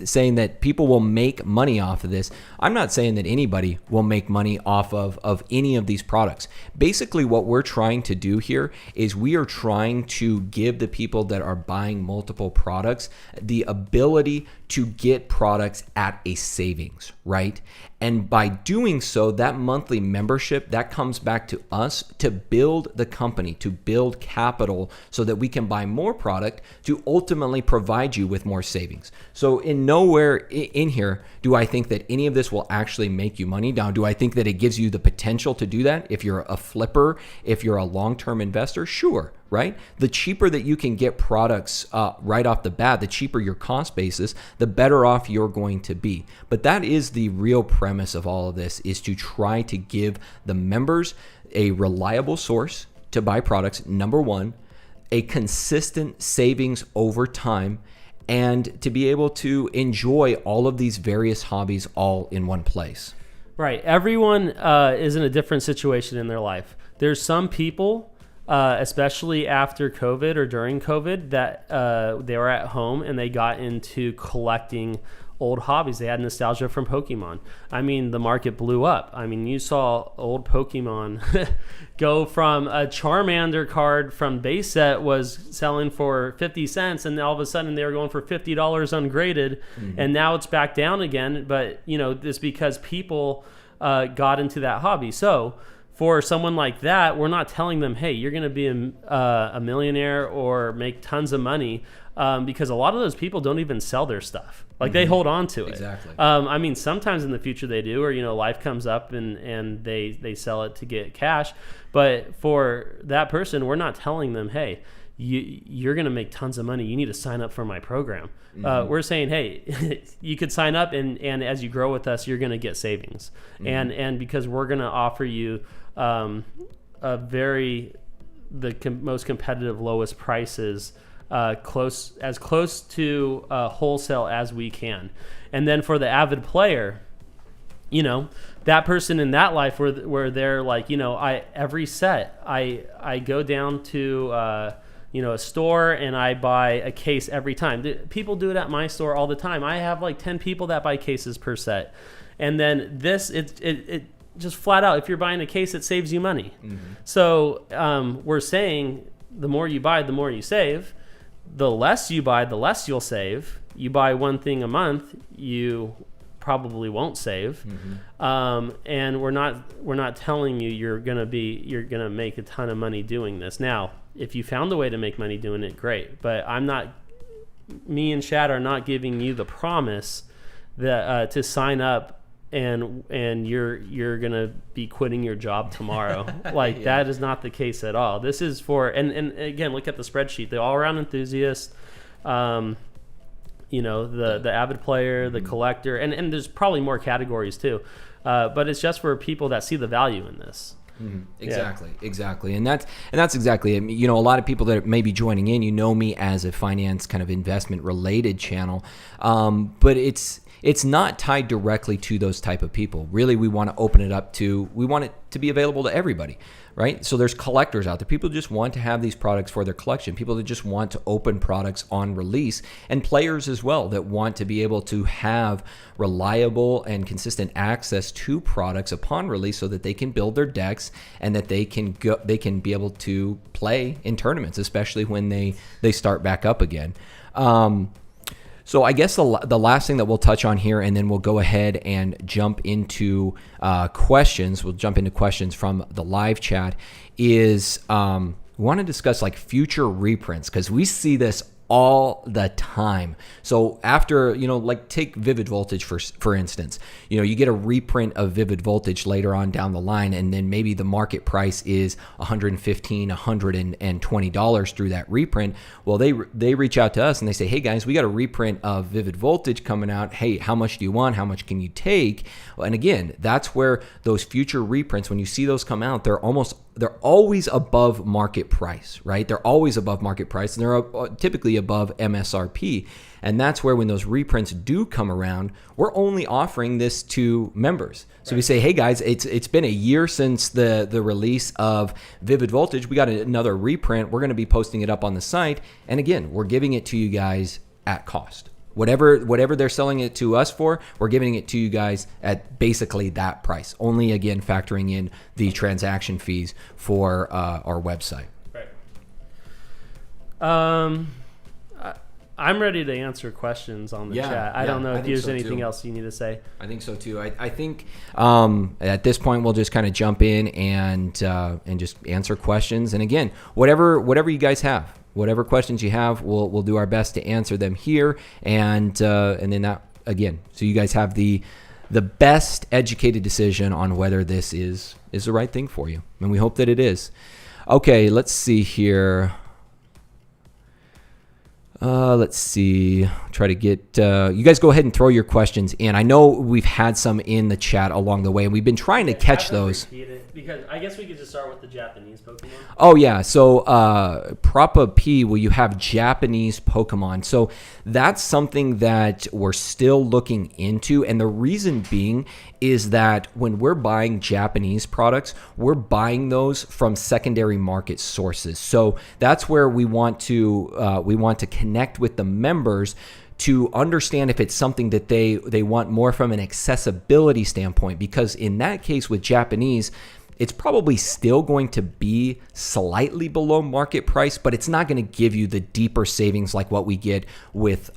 saying that people will make money off of this. I'm not saying that anybody will make money off of any of these products. Basically, what we're trying to do here is we are trying to give the people that are buying multiple products the ability to get products at a savings, right? And by doing so, that monthly membership, that comes back to us to build the company, to build capital so that we can buy more product to ultimately provide you with more savings. So in nowhere in here do I think that any of this will actually make you money. Now, do I think that it gives you the potential to do that if you're a flipper, if you're a long-term investor? Sure, right? The cheaper that you can get products right off the bat, the cheaper your cost basis, the better off you're going to be. But that is the real premise of all of this, is to try to give the members a reliable source to buy products, number one, a consistent savings over time, and to be able to enjoy all of these various hobbies all in one place. Right. Everyone is in a different situation in their life. There's some people, especially after COVID or during COVID, that they were at home and they got into collecting old hobbies. They had nostalgia from Pokemon. I mean, the market blew up. I mean, you saw old Pokemon go from a Charmander card from base set was selling for 50 cents, and all of a sudden they were going for $50 ungraded, and now it's back down again. But, you know, this because people got into that hobby. So for someone like that, we're not telling them, hey, you're going to be a millionaire or make tons of money, because a lot of those people don't even sell their stuff. Like they hold on to it. Exactly. I mean, sometimes in the future they do, or, you know, life comes up and they sell it to get cash. But for that person, we're not telling them, hey, you're going to make tons of money. You need to sign up for my program. We're saying, hey, you could sign up, and as you grow with us, you're going to get savings. And because we're going to offer you most competitive, lowest prices, close to wholesale as we can. And then for the avid player, you know, that person in that life where they're like, you know, every set I go down to a store and I buy a case every time. People do it at my store all the time. I have like 10 people that buy cases per set. And then it just flat out, if you're buying a case, it saves you money. So we're saying the more you buy, the more you save. The less you buy, the less you'll save. You buy one thing a month, you probably won't save. And we're not telling you you're gonna make a ton of money doing this. Now, if you found a way to make money doing it, great. But me and Shad are not giving you the promise that to sign up and you're gonna be quitting your job tomorrow. Like that is not the case at all. This is for and again, look at the spreadsheet. The all-around enthusiast, the avid player, the collector, and there's probably more categories too. But it's just for people that see the value in this. Exactly. And that's exactly it. You know, a lot of people that may be joining in, you know me as a finance kind of investment related channel, but it's not tied directly to those type of people. Really, we want to open it up we want it to be available to everybody, right? So there's collectors out there. People just want to have these products for their collection. People that just want to open products on release, and players as well that want to be able to have reliable and consistent access to products upon release so that they can build their decks and that they can be able to play in tournaments, especially when they start back up again. So I guess the last thing that we'll touch on here, and then we'll go ahead and jump into questions. We'll jump into questions from the live chat. Is we want to discuss like future reprints, because we see this all the time. So after, like take Vivid Voltage for instance, you get a reprint of Vivid Voltage later on down the line, and then maybe the market price is $115, $120 through that reprint. Well, they reach out to us and they say, hey guys, we got a reprint of Vivid Voltage coming out. Hey, how much do you want? How much can you take? And again, that's where those future reprints, when you see those come out, they're always above market price, right? They're always above market price, and they're typically above MSRP. And that's where, when those reprints do come around, we're only offering this to members. So we say, hey guys, it's been a year since the release of Vivid Voltage. We got another reprint. We're going to be posting it up on the site. And again, we're giving it to you guys at cost. Whatever they're selling it to us for, we're giving it to you guys at basically that price. Only, again, factoring in the transaction fees for our website. Right. I'm ready to answer questions on the chat. I don't know if there's anything else you need to say. I think so too. I think at this point we'll just kind of jump in and just answer questions. And again, whatever you guys have, whatever questions you have, we'll do our best to answer them here. And then that again, so you guys have the best educated decision on whether this is the right thing for you. And we hope that it is. Okay, let's see here. Let's see. Try to get you guys go ahead and throw your questions in. I know we've had some in the chat along the way, and we've been trying to catch those. Because I guess we could just start with the Japanese Pokemon. Oh yeah, so Propa P, will you have Japanese Pokemon? So that's something that we're still looking into, and the reason being is that when we're buying Japanese products, we're buying those from secondary market sources. So that's where we want to connect with the members to understand if it's something that they want more from an accessibility standpoint, because in that case with Japanese, it's probably still going to be slightly below market price, but it's not going to give you the deeper savings like what we get with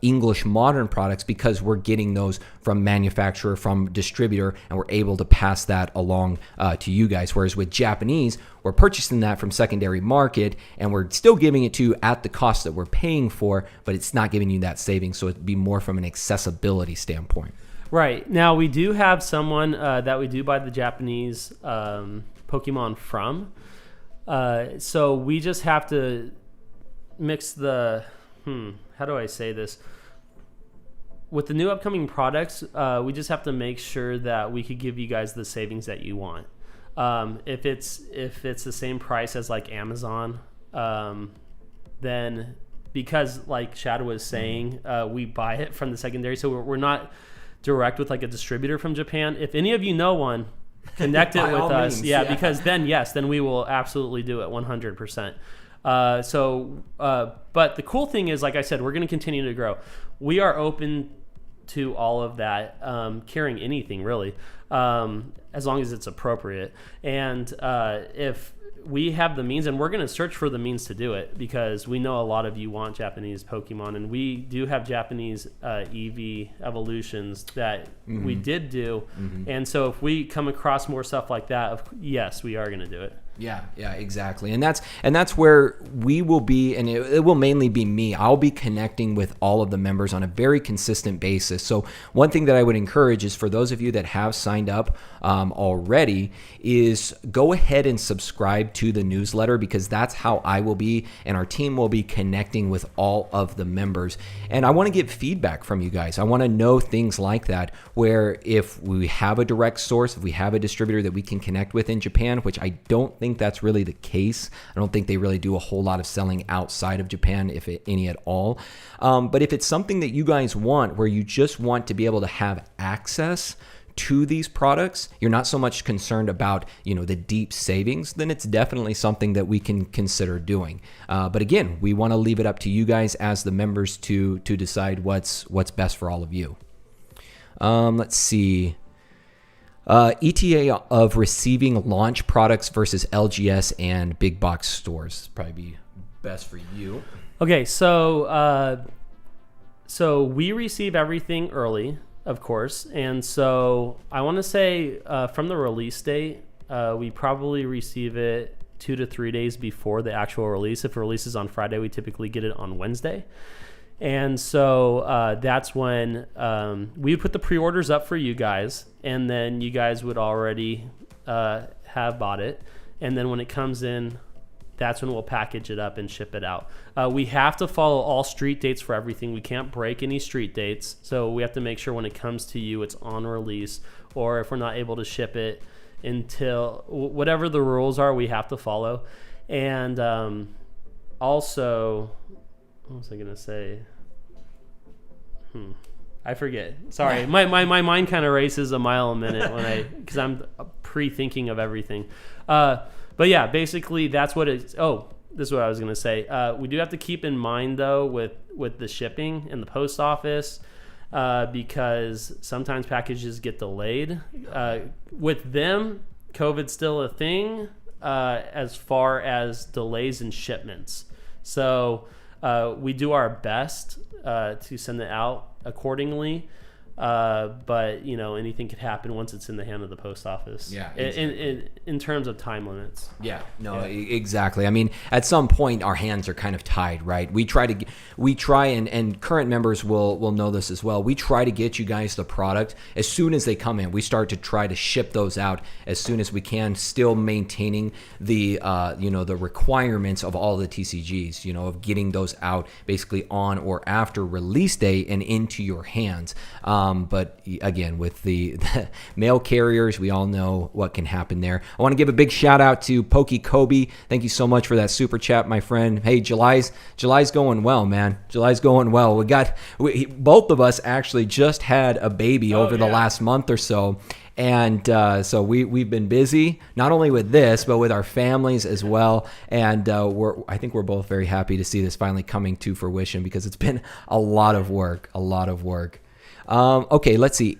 English modern products, because we're getting those from manufacturer, from distributor, and we're able to pass that along to you guys. Whereas with Japanese, we're purchasing that from secondary market, and we're still giving it to you at the cost that we're paying for, but it's not giving you that savings. So it'd be more from an accessibility standpoint. Right. Now, we do have someone that we do buy the Japanese Pokemon from. So we just have to mix the... how do I say this? With the new upcoming products, we just have to make sure that we could give you guys the savings that you want. If it's the same price as like Amazon, then because like Shad was saying, we buy it from the secondary, so we're not direct with like a distributor from Japan. If any of you know one, connect it with us. Means, yeah, because then we will absolutely do it 100%. But the cool thing is, like I said, we're going to continue to grow. We are open to all of that, carrying anything really, as long as it's appropriate. And if we have the means, and we're going to search for the means to do it, because we know a lot of you want Japanese Pokemon, and we do have Japanese EV evolutions that we did do. And so if we come across more stuff like that, yes, we are going to do it. Yeah, exactly. And that's where we will be, and it will mainly be me. I'll be connecting with all of the members on a very consistent basis. So one thing that I would encourage is for those of you that have signed up already, is go ahead and subscribe to the newsletter, because that's how I will be and our team will be connecting with all of the members. And I want to get feedback from you guys. I want to know things like that, where if we have a direct source, if we have a distributor that we can connect with in Japan, which I don't think that's really the case. I don't think they really do a whole lot of selling outside of Japan, if any at all. But if it's something that you guys want, where you just want to be able to have access to these products, you're not so much concerned about the deep savings, then it's definitely something that we can consider doing. But again, we want to leave it up to you guys as the members to decide what's best for all of you. Let's see. ETA of receiving launch products versus LGS and big box stores probably be best for you. Okay, so we receive everything early, of course, and so I want to say from the release date, we probably receive it 2 to 3 days before the actual release. If it releases on Friday, we typically get it on Wednesday. And so that's when we would put the pre-orders up for you guys, and then you guys would already have bought it. And then when it comes in, that's when we'll package it up and ship it out. We have to follow all street dates for everything. We can't break any street dates. So we have to make sure when it comes to you, it's on release, or if we're not able to ship it until whatever the rules are, we have to follow. And also... what was I gonna say? I forget. Sorry, my mind kind of races a mile a minute because I'm pre-thinking of everything. But yeah, basically that's what it's. Oh, this is what I was gonna say. We do have to keep in mind though with the shipping and the post office, because sometimes packages get delayed. With them, COVID's still a thing as far as delays in shipments. So we do our best to send it out accordingly. But anything could happen once it's in the hand of the post office. Yeah, exactly. In terms of time limits. Yeah, no, exactly. I mean, at some point, our hands are kind of tied, right? We try, and current members will know this as well. We try to get you guys the product as soon as they come in. We start to try to ship those out as soon as we can, still maintaining the the requirements of all the TCGs, of getting those out basically on or after release day and into your hands. But again, with the mail carriers, we all know what can happen there. I want to give a big shout out to Pokey Kobe. Thank you so much for that super chat, my friend. Hey, July's going well, man. July's going well. Both of us actually just had a baby over the last month or so. And so we've been busy, not only with this, but with our families as well. And I think we're both very happy to see this finally coming to fruition, because it's been a lot of work. Okay, let's see.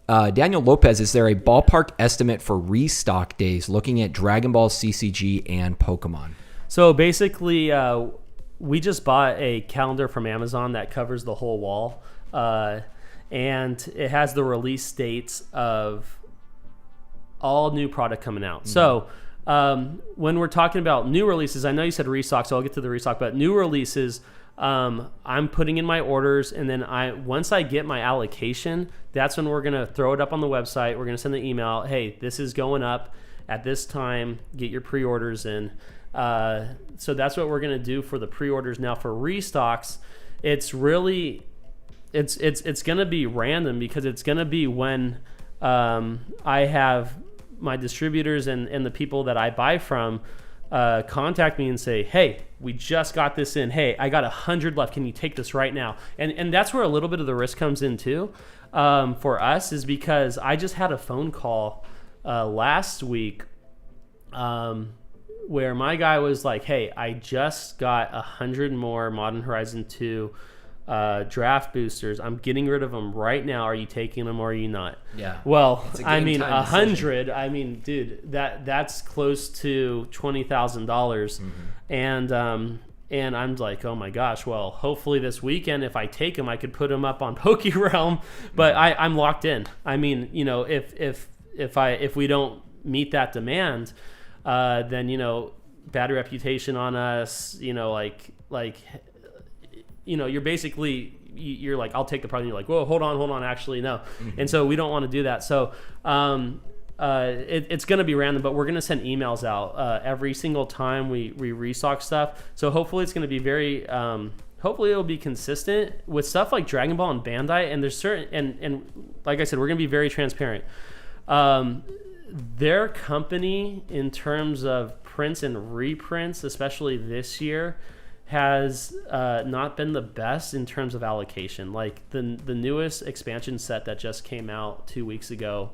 Daniel Lopez, is there a ballpark estimate for restock days looking at Dragon Ball, CCG, and Pokemon? So basically, we just bought a calendar from Amazon that covers the whole wall. And it has the release dates of all new product coming out. Mm-hmm. So when we're talking about new releases, I know you said restock, so I'll get to the restock, but new releases, I'm putting in my orders, and then once I get my allocation, that's when we're going to throw it up on the website. We're going to send the email, hey, this is going up at this time, get your pre-orders in. So that's what we're going to do for the pre-orders. Now for restocks, it's really, it's going to be random, because it's going to be when I have my distributors and the people that I buy from contact me and say, hey, we just got this in. Hey, I got 100 left. Can you take this right now? And that's where a little bit of the risk comes in too, for us, is because I just had a phone call last week where my guy was like, hey, I just got 100 more Modern Horizon 2 draft boosters. I'm getting rid of them right now. Are you taking them or are you not? Yeah. Well, I mean, 100. I mean, dude, that's close to $20,000, mm-hmm. And I'm like, oh my gosh. Well, hopefully this weekend, if I take them, I could put them up on PokeRealm. But I'm locked in. I mean, if we don't meet that demand, then bad reputation on us. You're basically, you're like, I'll take the product, and you're like, whoa, hold on, actually, no. Mm-hmm. And so we don't want to do that. So it's going to be random, but we're going to send emails out every single time we restock stuff. So hopefully it's going to be very, hopefully it'll be consistent with stuff like Dragon Ball and Bandai. And there's certain, and like I said, we're going to be very transparent. Their company, in terms of prints and reprints, especially this year, has not been the best in terms of allocation. Like the newest expansion set that just came out 2 weeks ago,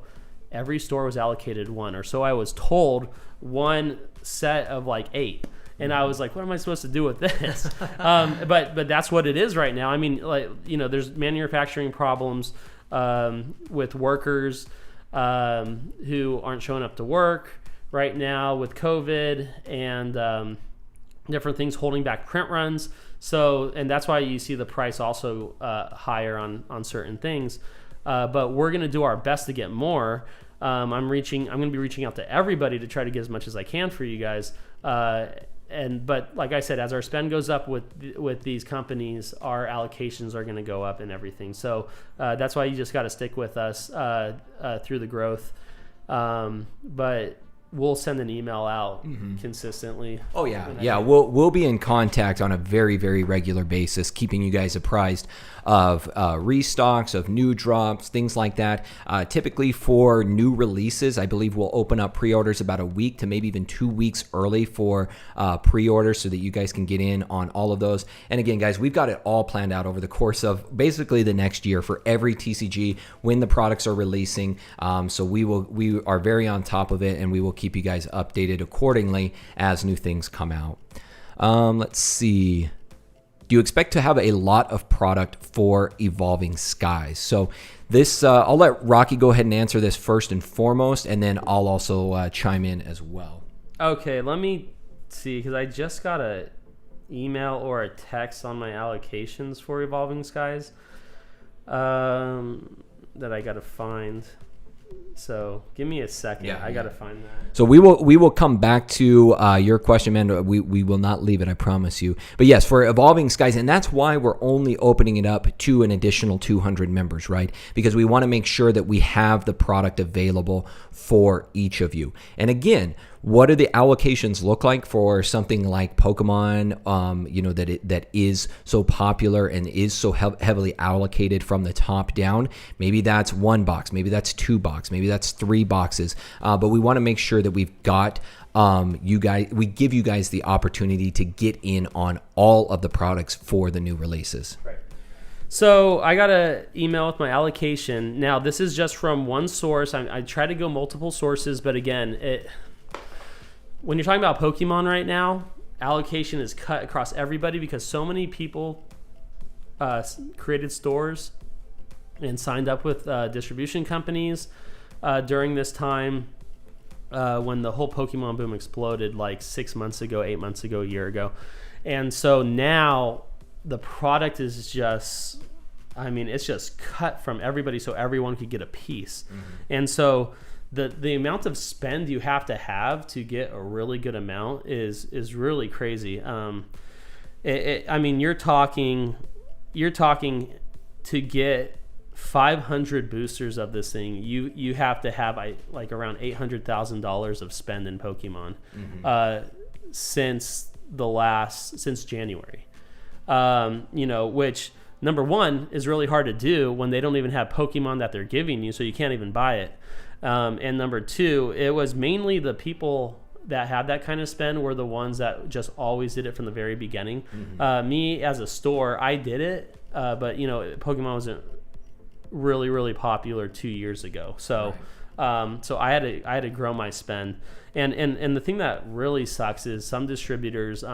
every store was allocated one, or so I was told, one set of like 8. And I was like, what am I supposed to do with this? But that's what it is right now. I mean, there's manufacturing problems with workers who aren't showing up to work right now with COVID, and different things holding back print runs. So, and that's why you see the price also higher on certain things. But we're going to do our best to get more. I'm going to be reaching out to everybody to try to get as much as I can for you guys. But like I said, as our spend goes up with these companies, our allocations are going to go up and everything. So that's why you just got to stick with us through the growth. But we'll send an email out consistently. Oh yeah. We'll be in contact on a very, very regular basis, keeping you guys apprised of restocks, of new drops, things like that. Typically for new releases, I believe we'll open up pre-orders about a week to maybe even 2 weeks early for pre-orders, so that you guys can get in on all of those. And again, guys, we've got it all planned out over the course of basically the next year for every TCG when the products are releasing. So we are very on top of it, and we will keep you guys updated accordingly as new things come out. Let's see. Do you expect to have a lot of product for Evolving Skies? So this, I'll let Rocky go ahead and answer this first and foremost, and then I'll also chime in as well. Okay, let me see, because I just got a email or a text on my allocations for Evolving Skies that I got to find. So give me a second. I got to find that. So we will come back to your question, man. We will not leave it, I promise you. But yes, for Evolving Skies, and that's why we're only opening it up to an additional 200 members, right? Because we want to make sure that we have the product available for each of you. And again, what do the allocations look like for something like Pokemon, that is so popular and is so heavily allocated from the top down? Maybe that's 1 box, maybe that's 2 box, maybe that's 3 boxes. But we want to make sure that we've got we give you guys the opportunity to get in on all of the products for the new releases. Right. So I got an email with my allocation. Now, this is just from one source. I try to go multiple sources, but again, when you're talking about Pokemon right now, allocation is cut across everybody because so many people created stores and signed up with distribution companies during this time when the whole Pokemon boom exploded like 6 months ago, 8 months ago, a year ago. And so now the product is just, it's just cut from everybody so everyone could get a piece. Mm-hmm. And so the amount of spend you have to get a really good amount is really crazy. You're talking to get 500 boosters of this thing. You have to have like around $800,000 of spend in Pokemon since January. Which number one is really hard to do when they don't even have Pokemon that they're giving you, so you can't even buy it. And number two, it was mainly the people that had that kind of spend were the ones that just always did it from the very beginning. Mm-hmm. Me as a store, I did it, but Pokemon wasn't really, really popular 2 years ago. So, right. So I had to grow my spend. And the thing that really sucks is some distributors,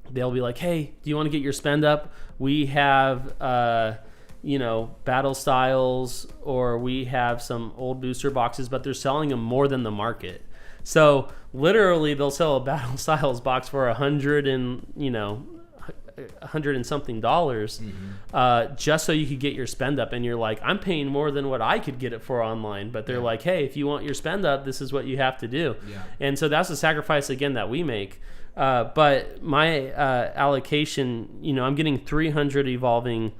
they'll be like, hey, do you want to get your spend up? We have, battle styles, or we have some old booster boxes, but they're selling them more than the market. So literally they'll sell a battle styles box for $100 and something dollars, just so you could get your spend up. And you're like, I'm paying more than what I could get it for online. But they're like, hey, if you want your spend up, this is what you have to do. Yeah. And so that's the sacrifice again that we make. But my allocation, I'm getting 300 Evolving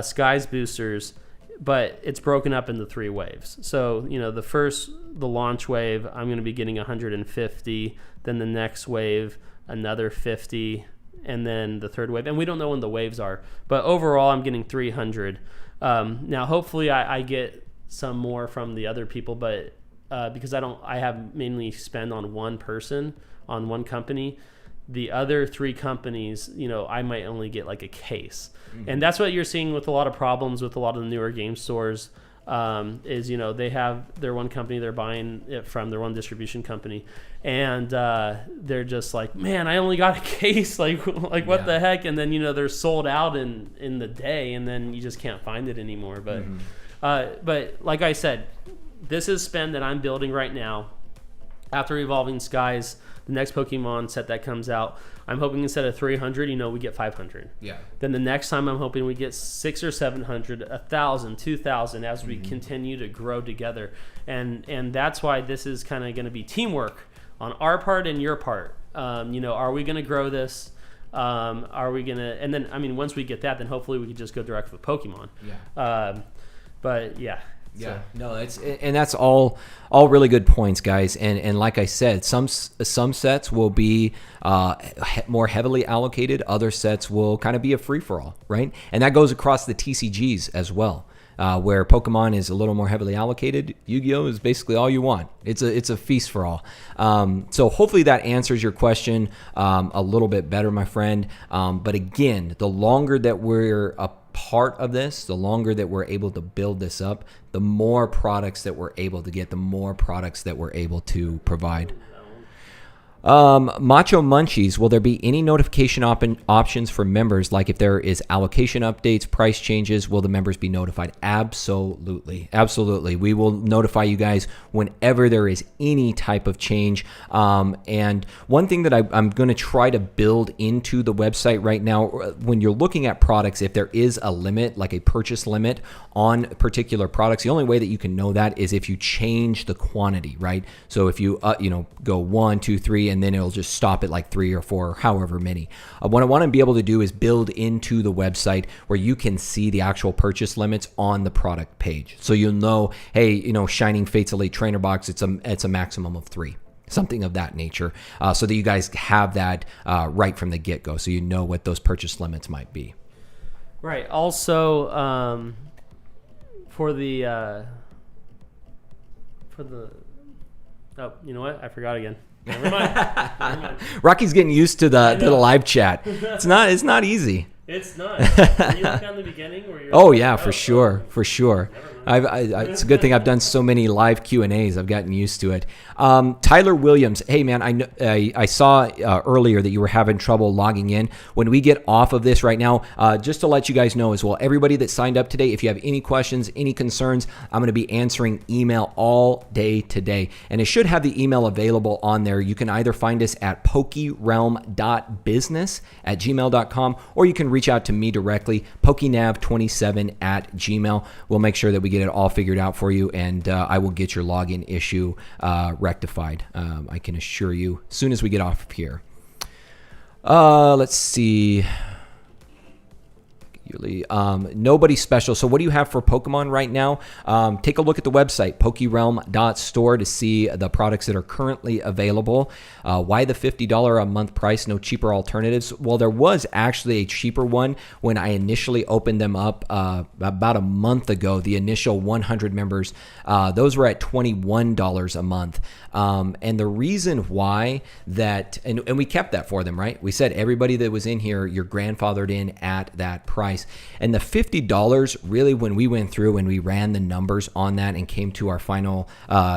Skies boosters, but it's broken up into 3 waves. So, the launch wave, I'm going to be getting 150, then the next wave, another 50, and then the third wave. And we don't know when the waves are, but overall I'm getting 300. Now, hopefully I get some more from the other people, but because I have mainly spend on one person, on one company. The other 3 companies, I might only get like a case. Mm-hmm. And that's what you're seeing with a lot of problems with a lot of the newer game stores, is, they have their one company they're buying it from, their one distribution company. And they're just like, man, I only got a case. Like what the heck? And then, they're sold out in the day, and then you just can't find it anymore. But, but like I said, this is spend that I'm building right now. After Evolving Skies, the next Pokemon set that comes out, I'm hoping instead of 300, we get 500. Yeah. Then the next time I'm hoping we get 600 or 700, 1,000, 2,000 as we continue to grow together. And that's why this is kind of going to be teamwork on our part and your part. Are we going to grow this? Are we going to... And then, once we get that, then hopefully we can just go direct with Pokemon. Yeah. But, yeah. Yeah, no, that's all really good points, guys. And like I said, some sets will be more heavily allocated. Other sets will kind of be a free for all, right? And that goes across the TCGs as well. Where Pokemon is a little more heavily allocated, Yu-Gi-Oh is basically all you want. It's a feast for all. So hopefully that answers your question a little bit better, my friend. But again, the longer that we're a part of this, the longer that we're able to build this up, the more products that we're able to get, the more products that we're able to provide. Macho Munchies, will there be any notification options for members? Like if there is allocation updates, price changes, will the members be notified? Absolutely. Absolutely. We will notify you guys whenever there is any type of change. And one thing that I'm going to try to build into the website right now, when you're looking at products, if there is a limit, like a purchase limit on particular products, the only way that you can know that is if you change the quantity, right? So if you, go 1, 2, 3, and then it'll just stop at like 3 or 4, or however many. What I want to be able to do is build into the website where you can see the actual purchase limits on the product page. So you'll know, hey, Shining Fates Elite Trainer Box, it's a maximum of 3. Something of that nature, so that you guys have that right from the get-go, so you know what those purchase limits might be. Right. Also, for the oh, you know what? I forgot again. Never mind. Rocky's getting used to the live chat. It's not easy. It's not. Were you like on the beginning? Oh yeah, for sure. It's a good thing I've done so many live Q&As. I've gotten used to it. Tyler Williams, hey man, I saw earlier that you were having trouble logging in. When we get off of this right now, just to let you guys know as well, everybody that signed up today, if you have any questions, any concerns, I'm going to be answering email all day today. And it should have the email available on there. You can either find us at PokeRealm.business@gmail.com, or you can reach out to me directly, PokéNav27@gmail. We'll make sure that we get it all figured out for you, and I will get your login issue rectified. I can assure you as soon as we get off of here. Let's see. Nobody special. So what do you have for Pokemon right now? Take a look at the website, PokeRealm.store, to see the products that are currently available. Why the $50 a month price? No cheaper alternatives? Well, there was actually a cheaper one when I initially opened them up about a month ago. The initial 100 members, those were at $21 a month. And the reason why that, and we kept that for them, right? We said everybody that was in here, you're grandfathered in at that price. And the $50, really, when we went through and we ran the numbers on that and came to our final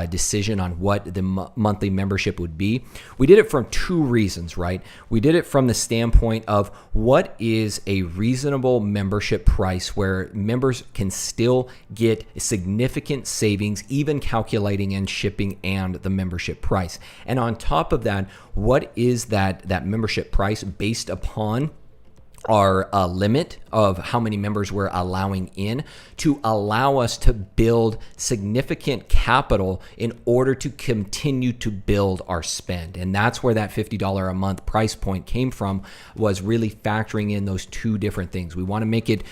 decision on what the monthly membership would be, we did it from 2 reasons, right? We did it from the standpoint of what is a reasonable membership price where members can still get significant savings, even calculating in shipping and the membership price. And on top of that, what is that membership price based upon our limit of how many members we're allowing in, to allow us to build significant capital in order to continue to build our spend. And that's where that $50 a month price point came from, was really factoring in those 2 different things. We want to make it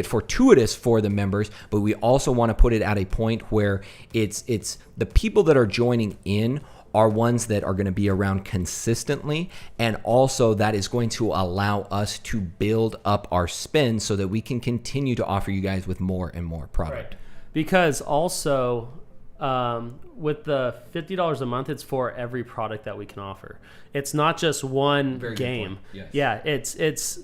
fortuitous for the members, but we also want to put it at a point where it's the people that are joining in are ones that are going to be around consistently, and also that is going to allow us to build up our spend so that we can continue to offer you guys with more and more product. Right. Because also with the $50 a month, it's for every product that we can offer. It's not just one game. Yes. Yeah, it's if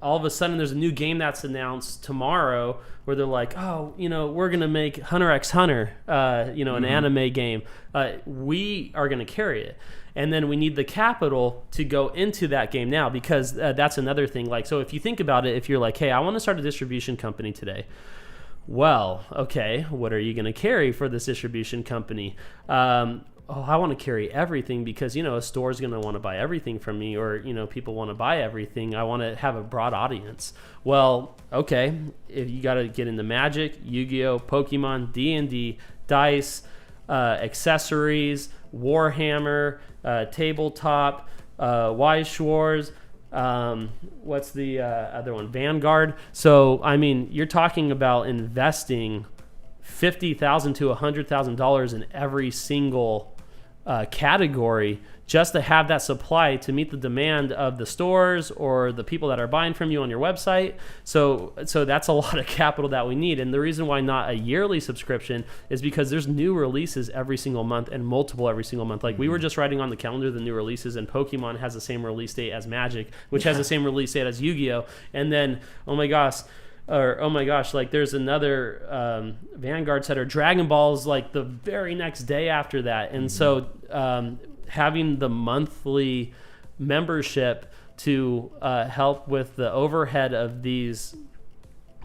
all of a sudden there's a new game that's announced tomorrow where they're like, oh, we're going to make Hunter x Hunter, an anime game. We are going to carry it. And then we need the capital to go into that game now, because that's another thing. Like, so if you think about it, if you're like, hey, I want to start a distribution company today. Well, okay, what are you going to carry for this distribution company? I want to carry everything because, a store's going to want to buy everything from me, or, people want to buy everything. I want to have a broad audience. Well, okay, if you got to get into Magic, Yu-Gi-Oh, Pokemon, D&D, dice, accessories, Warhammer, tabletop, Wise Schwartz, what's the other one? Vanguard. So, you're talking about investing $50,000 to $100,000 in every single category just to have that supply to meet the demand of the stores or the people that are buying from you on your website. So that's a lot of capital that we need. And the reason why not a yearly subscription is because there's new releases every single month, and multiple every single month. Like we were just writing on the calendar the new releases, and Pokemon has the same release date as Magic, which has the same release date as Yu-Gi-Oh! And then, oh my gosh, or oh my gosh, like there's another Vanguard set or Dragon Balls like the very next day after that. And so having the monthly membership to help with the overhead of these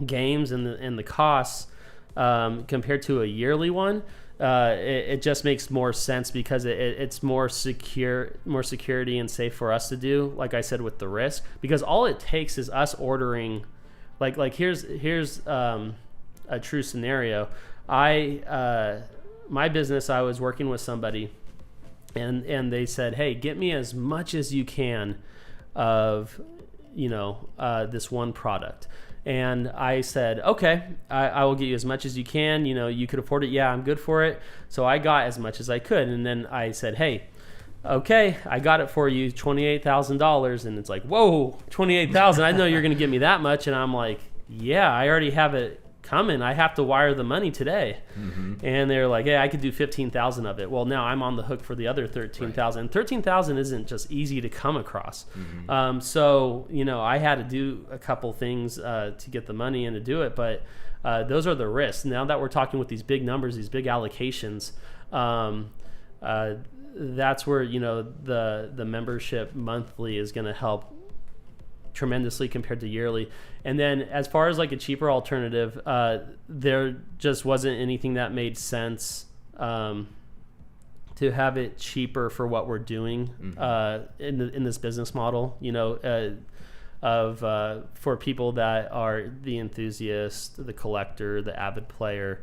games and the costs compared to a yearly one, it just makes more sense because it's more security and safe for us to do, like I said, with the risk, because all it takes is us ordering. Like here's a true scenario. My business, I was working with somebody and they said, hey, get me as much as you can of this one product. And I said, okay, I will get you as much as you can. You could afford it. Yeah, I'm good for it. So I got as much as I could. And then I said, hey, okay, I got it for you, $28,000. And it's like, whoa, $28,000. I know you're going to give me that much. And I'm like, yeah, I already have it coming. I have to wire the money today. And they're like, yeah, I could do 15,000 of it. Well, now I'm on the hook for the other 13,000. Right. 13,000 isn't just easy to come across. So, I had to do a couple things to get the money and to do it. But those are the risks. Now that we're talking with these big numbers, these big allocations, that's where the membership monthly is going to help tremendously compared to yearly. And then as far as like a cheaper alternative, there just wasn't anything that made sense to have it cheaper for what we're doing in this business model, for people that are the enthusiast, the collector, the avid player.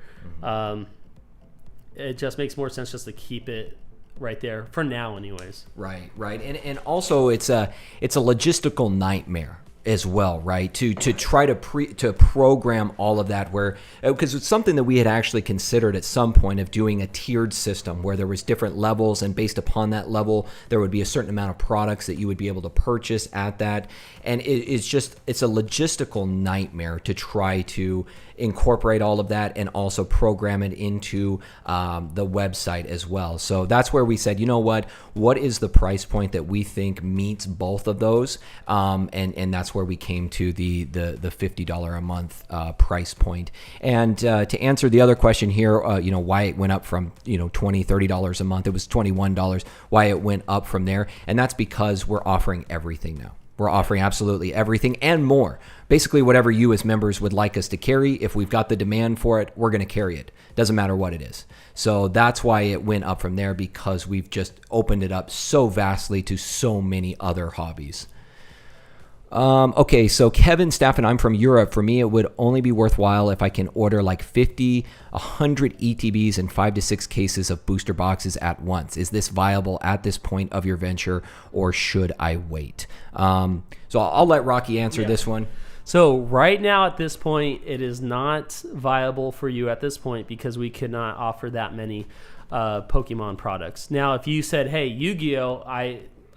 It just makes more sense just to keep it right there for now anyways. Right. And also it's a logistical nightmare as well, right? To try to program all of that, where because it's something that we had actually considered at some point of doing a tiered system where there was different levels, and based upon that level there would be a certain amount of products that you would be able to purchase at that. And it's a logistical nightmare to try to incorporate all of that and also program it into the website as well. So that's where we said, what is the price point that we think meets both of those? And that's where we came to the $50 a month price point. And to answer the other question here, why it went up from $20, $30 a month, it was $21, why it went up from there. And that's because we're offering everything now. We're offering absolutely everything and more. Basically, whatever you as members would like us to carry, if we've got the demand for it, we're going to carry it. Doesn't matter what it is. So that's why it went up from there, because we've just opened it up so vastly to so many other hobbies. Okay, so Kevin, Staff, and I'm from Europe. For me, it would only be worthwhile if I can order like 50, 100 ETBs and 5 to 6 cases of booster boxes at once. Is this viable at this point of your venture, or should I wait? So I'll let Rocky answer this one. So right now at this point, it is not viable for you at this point because we could not offer that many Pokemon products. Now, if you said, hey, Yu-Gi-Oh,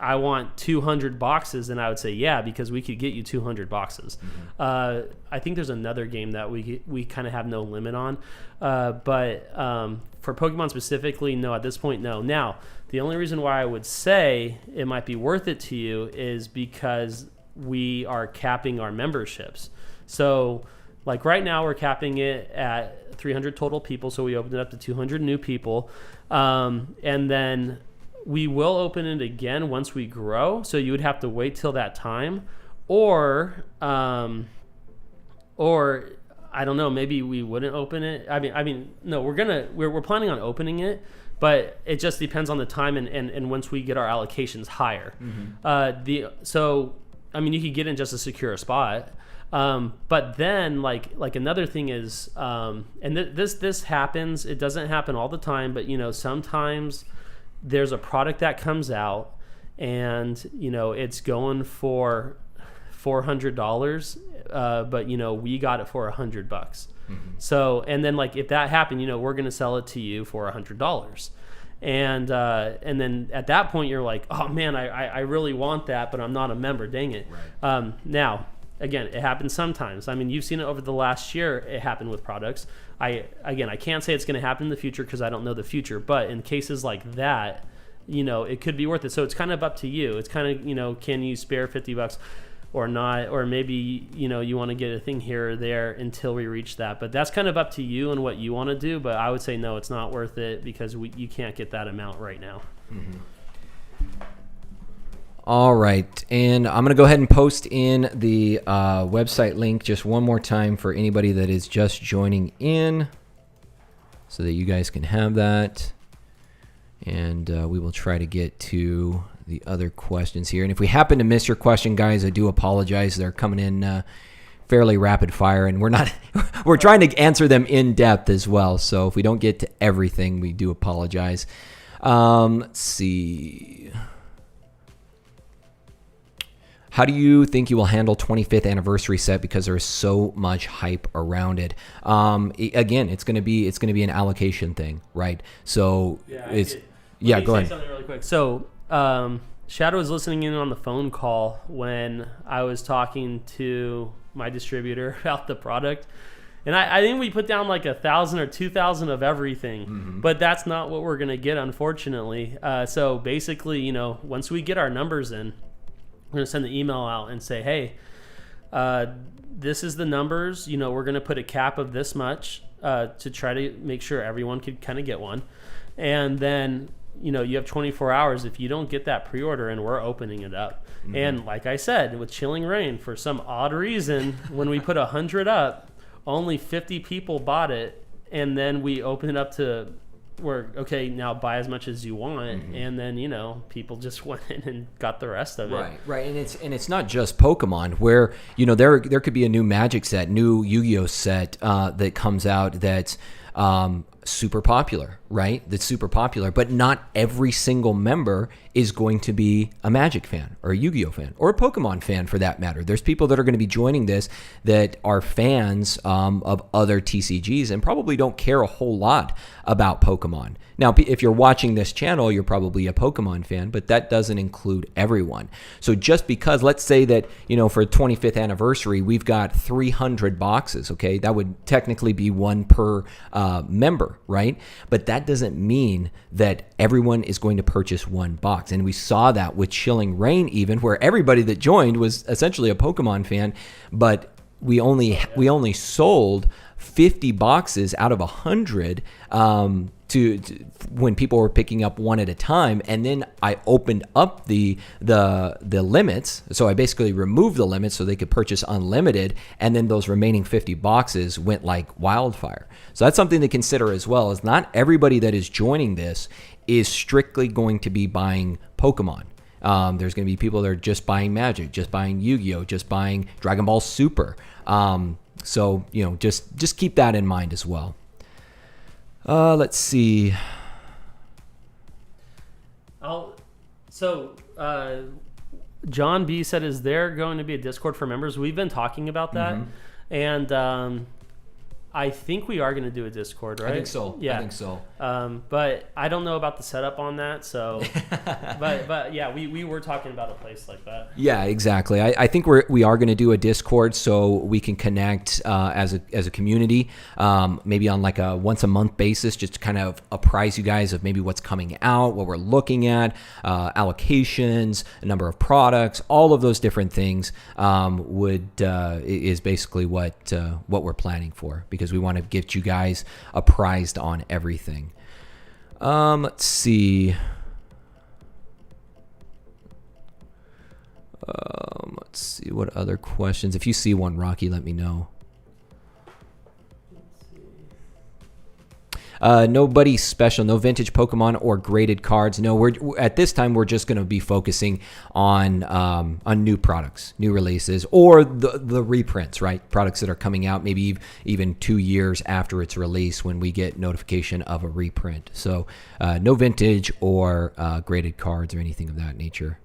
I want 200 boxes, and I would say, yeah, because we could get you 200 boxes. I think there's another game that we kind of have no limit on. But for Pokemon specifically, no, at this point, no. Now, the only reason why I would say it might be worth it to you is because we are capping our memberships. So like right now we're capping it at 300 total people. So we opened it up to 200 new people. And then we will open it again once we grow. So you would have to wait till that time, or I don't know, maybe we wouldn't open it. I mean, no, we're planning on opening it, but it just depends on the time and once we get our allocations higher. So I mean, you could get in just to secure a spot. But then like another thing is, and this happens, it doesn't happen all the time, but sometimes there's a product that comes out and it's going for $400, but we got it for $100. So, and then like if that happened, we're going to sell it to you for $100. And then at that point you're like, oh man, I really want that, but I'm not a member, dang it. Right. Now, again, it happens sometimes. I mean, you've seen it over the last year. It happened with products. I can't say it's going to happen in the future because I don't know the future. But in cases like that, it could be worth it. So it's kind of up to you. It's kind of, can you spare $50? or not, or maybe you want to get a thing here or there until we reach that. But that's kind of up to you and what you want to do. But I would say no, it's not worth it because you can't get that amount right now. All right, and I'm going to go ahead and post in the website link just one more time for anybody that is just joining in so that you guys can have that. And we will try to get to the other questions here. And if we happen to miss your question, guys, I do apologize. They're coming in fairly rapid fire, and we're trying to answer them in depth as well. So if we don't get to everything, we do apologize. Let's see. How do you think you will handle 25th anniversary set because there is so much hype around it? Again, it's going to be an allocation thing, right? So go ahead. Something really quick. So Shadow was listening in on the phone call when I was talking to my distributor about the product. And I think we put down like 1,000 or 2,000 of everything, but that's not what we're going to get, unfortunately. So basically, once we get our numbers in, we're going to send the email out and say, hey, this is the numbers. We're going to put a cap of this much to try to make sure everyone could kind of get one. And then, you have 24 hours. If you don't get that pre-order, and we're opening it up. And like I said, with Chilling Reign, for some odd reason, when we put 100 up, only 50 people bought it. And then we open it up to where, okay, now buy as much as you want. And then, people just went in and got the rest of it. Right. And it's not just Pokemon where, there could be a new Magic set, new Yu-Gi-Oh set that comes out that's super popular, right? That's super popular, but not every single member is going to be a Magic fan or a Yu-Gi-Oh fan or a Pokemon fan for that matter. There's people that are going to be joining this that are fans of other TCGs and probably don't care a whole lot about Pokemon. Now, if you're watching this channel, you're probably a Pokemon fan, but that doesn't include everyone. So just because, let's say that, for 25th anniversary, we've got 300 boxes, okay? That would technically be one per member, right? But that doesn't mean that everyone is going to purchase one box. And we saw that with Chilling Reign even, where everybody that joined was essentially a Pokemon fan, but we only sold 50 boxes out of 100 to when people were picking up one at a time. And then I opened up the limits. So I basically removed the limits so they could purchase unlimited. And then those remaining 50 boxes went like wildfire. So that's something to consider as well, is not everybody that is joining this is strictly going to be buying Pokemon. There's going to be people that are just buying Magic, just buying Yu-Gi-Oh, just buying Dragon Ball Super. So, just keep that in mind as well. Let's see. John B said, is there going to be a Discord for members? We've been talking about that. And I think we are going to do a Discord, right? I think so. Yeah. I think so. But I don't know about the setup on that. So, but yeah, we were talking about a place like that. Yeah, exactly. I think we are going to do a Discord so we can connect as a community, maybe on like a once a month basis, just to kind of apprise you guys of maybe what's coming out, what we're looking at, allocations, a number of products, all of those different things is basically what we're planning for, because we want to get you guys apprised on everything. Let's see. Let's see what other questions. If you see one, Rocky, let me know. Nobody special, no vintage Pokemon or graded cards. No, we're at this time we're just going to be focusing on new products, new releases, or the reprints, right? Products that are coming out maybe even 2 years after its release when we get notification of a reprint. So no vintage or graded cards or anything of that nature.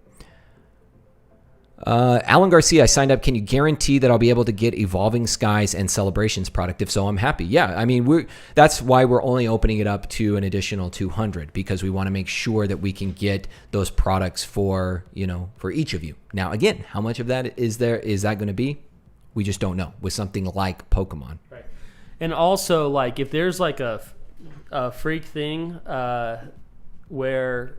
Alan Garcia, I signed up. Can you guarantee that I'll be able to get Evolving Skies and Celebrations product? If so, I'm happy. Yeah, I mean, that's why we're only opening it up to an additional 200, because we want to make sure that we can get those products for each of you. Now, again, how much of that is that going to be? We just don't know with something like Pokemon. Right. And also, like, if there's like a freak thing where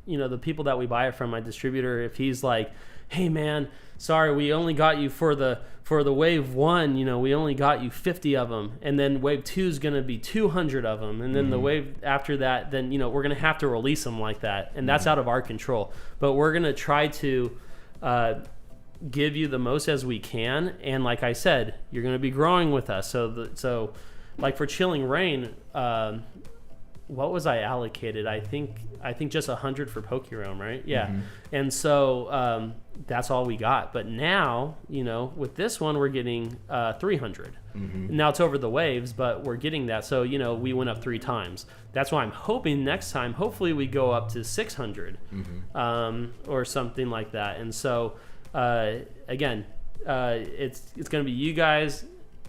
the people that we buy it from, my distributor, if he's like, hey man, sorry, we only got you for the wave 1, we only got you 50 of them, and then wave 2 is going to be 200 of them, and then the wave after that, then we're going to have to release them like that, and that's out of our control. But we're going to try to give you the most as we can, and like I said, you're going to be growing with us. So like for Chilling Rain, what was I allocated? I think just 100 for PokeRealm, right? Yeah. And so that's all we got. But now, with this one, we're getting 300. Now it's over the waves, but we're getting that. So, we went up 3 times. That's why I'm hoping next time, hopefully we go up to 600 or something like that. And so, again, it's going to be you guys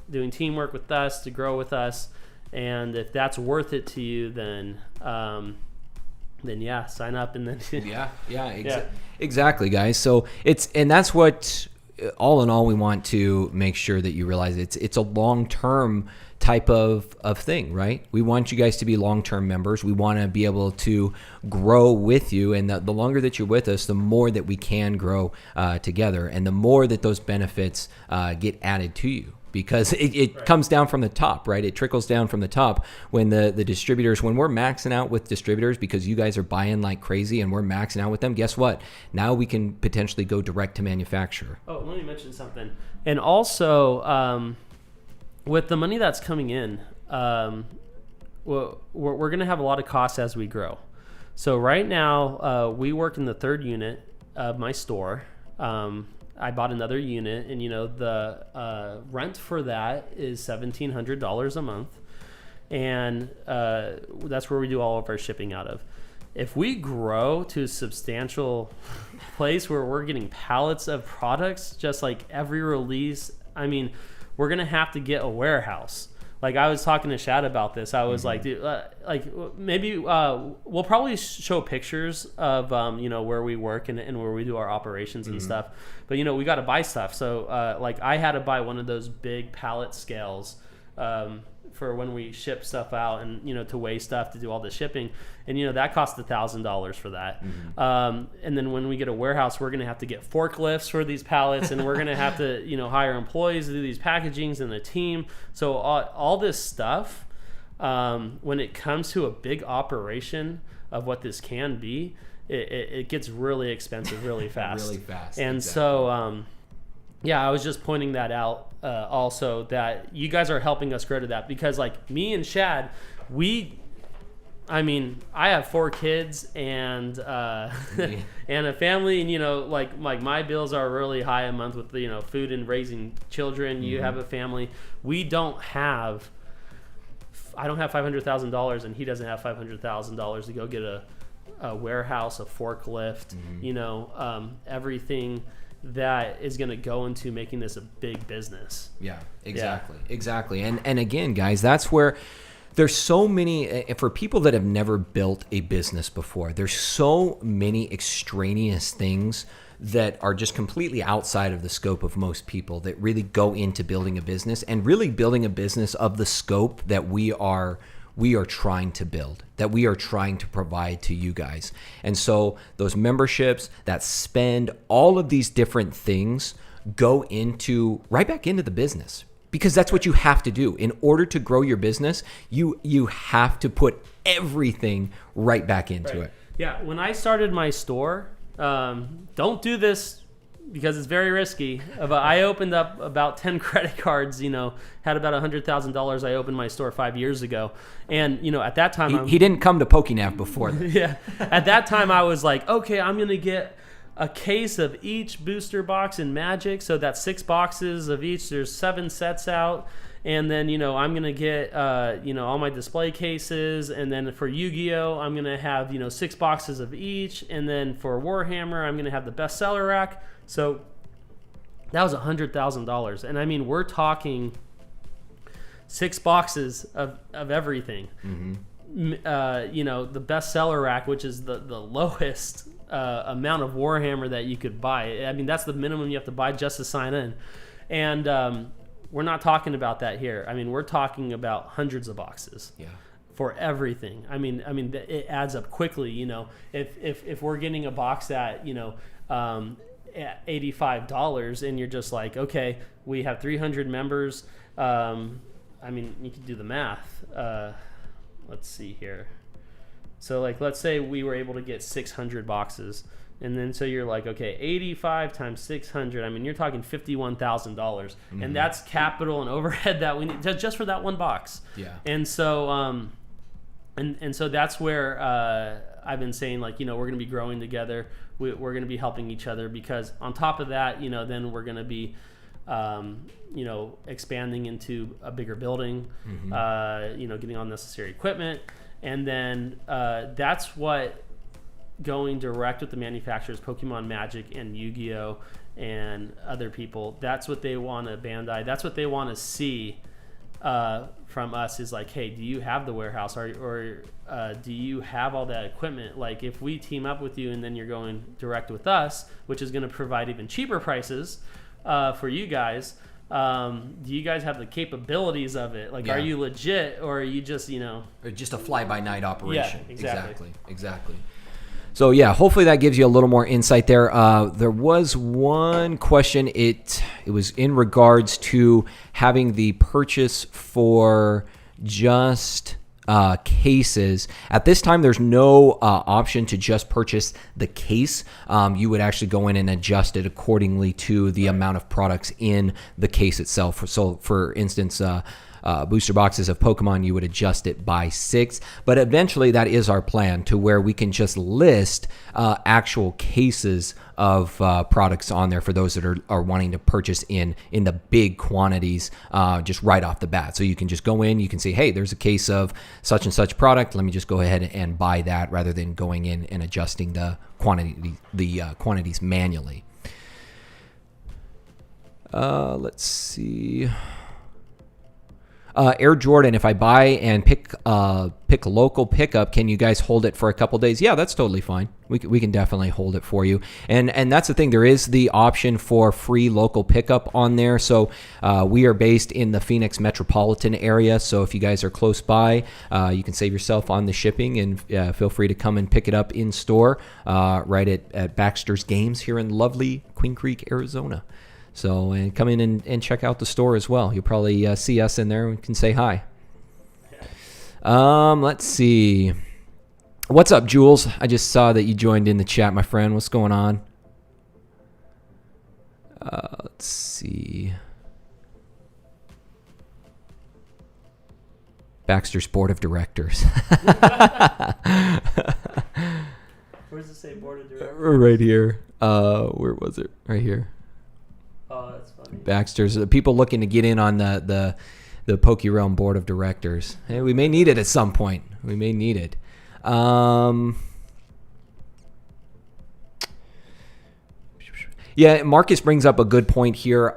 doing teamwork with us to grow with us. And if that's worth it to you, then yeah, sign up and then exactly, guys. So that's what, all in all, we want to make sure that you realize it's a long-term type of thing, right? We want you guys to be long-term members. We want to be able to grow with you, and the longer that you're with us, the more that we can grow together, and the more that those benefits get added to you. Because it comes down from the top, right? It trickles down from the top when the distributors, when we're maxing out with distributors because you guys are buying like crazy and we're maxing out with them, guess what? Now we can potentially go direct to manufacturer. Oh, let me mention something. And also, with the money that's coming in, we're going to have a lot of costs as we grow. So right now, we work in the 3rd unit of my store. I bought another unit, and the rent for that is $1,700 a month, and that's where we do all of our shipping out of. If we grow to a substantial place where we're getting pallets of products, just like every release, we're gonna have to get a warehouse. Like I was talking to Shad about this. I was like, dude, maybe we'll probably show pictures of where we work and where we do our operations and stuff. But we got to buy stuff. So like I had to buy one of those big pallet scales for when we ship stuff out and to weigh stuff, to do all the shipping, and that cost $1,000 for that. And then when we get a warehouse, we're gonna have to get forklifts for these pallets, and we're gonna have to hire employees to do these packagings and a team. So all this stuff, when it comes to a big operation of what this can be, it gets really expensive really fast. Really fast. And exactly. So yeah, I was just pointing that out also, that you guys are helping us grow to that, because like me and Shad, I have 4 kids and and a family, and like my bills are really high a month with food and raising children. You have a family. I don't have $500,000, and he doesn't have $500,000 to go get a warehouse, a forklift, everything that is going to go into making this a big business. Yeah, exactly. And again, guys, that's where there's so many, for people that have never built a business before, there's so many extraneous things that are just completely outside of the scope of most people that really go into building a business, and really building a business of the scope that we are trying to build, that we are trying to provide to you guys. And so those memberships, that spend, all of these different things go right back into the business, because that's what you have to do. In order to grow your business, you have to put everything right back into it. Yeah, when I started my store, don't do this because it's very risky, but I opened up about 10 credit cards, had about $100,000. I opened my store 5 years ago. And, at that time... He didn't come to PokéNav before that. Yeah. At that time, I was like, okay, I'm going to get a case of each booster box in Magic. So that's 6 boxes of each. There's 7 sets out. And then, I'm going to get, all my display cases. And then for Yu-Gi-Oh, I'm going to have, 6 boxes of each. And then for Warhammer, I'm going to have the bestseller rack. So that was $100,000. And we're talking 6 boxes of everything. The bestseller rack, which is the lowest amount of Warhammer that you could buy. That's the minimum you have to buy just to sign in. And we're not talking about that here. We're talking about hundreds of boxes for everything. I mean, it adds up quickly. You know, if we're getting a box at, you know, at $85, and you're just like, okay, we have 300 members. I mean, you could do the math. Let's see here. So like, let's say we were able to get 600 boxes. And then so you're like, okay, 85 times 600. I mean, you're talking $51,000, and that's capital and overhead that we need just for that one box. Yeah. And so, and so that's where I've been saying, like, you know, we're going to be growing together. We're going to be helping each other, because on top of that, you know, then we're going to be, you know, expanding into a bigger building, you know, getting all necessary equipment, and then that's what. Going direct with the manufacturers, Pokemon, Magic, and Yu-Gi-Oh, and other people, that's what they want to Bandai. That's what they want to see from us, is like, hey, do you have the warehouse, or do you have all that equipment? Like, if we team up with you and then you're going direct with us, which is going to provide even cheaper prices for you guys, do you guys have the capabilities of it? Like, are you legit, or are you just, you know, or just a fly-by-night operation? Yeah, exactly. So yeah, hopefully that gives you a little more insight there. There was one question. It was in regards to having the purchase for just cases. At this time, there's no option to just purchase the case. You would actually go in and adjust it accordingly to the amount of products in the case itself. So for instance, booster boxes of Pokemon, you would adjust it by 6, but eventually that is our plan, to where we can just list actual cases of products on there for those that are wanting to purchase in the big quantities just right off the bat. So you can just go in, you can say, hey, there's a case of such and such product, let me just go ahead and buy that, rather than going in and adjusting the quantities manually. Let's see. Air Jordan, if I buy and pick local pickup, can you guys hold it for a couple days? Yeah, that's totally fine. We can definitely hold it for you. And that's the thing. There is the option for free local pickup on there. So we are based in the Phoenix metropolitan area. So if you guys are close by, you can save yourself on the shipping, and feel free to come and pick it up in store right at Baxter's Games here in lovely Queen Creek, Arizona. So, and come in and check out the store as well. You'll probably see us in there and can say hi. Let's see. What's up, Jules? I just saw that you joined in the chat, my friend. What's going on? Let's see. Baxter's Board of Directors. Where does it say Board of Directors? Right here. Where was it? Right here. Oh, that's funny. Baxter's, people looking to get in on the PokeRealm Board of Directors. Hey, we may need it at some point. We may need it. Yeah, Marcus brings up a good point here.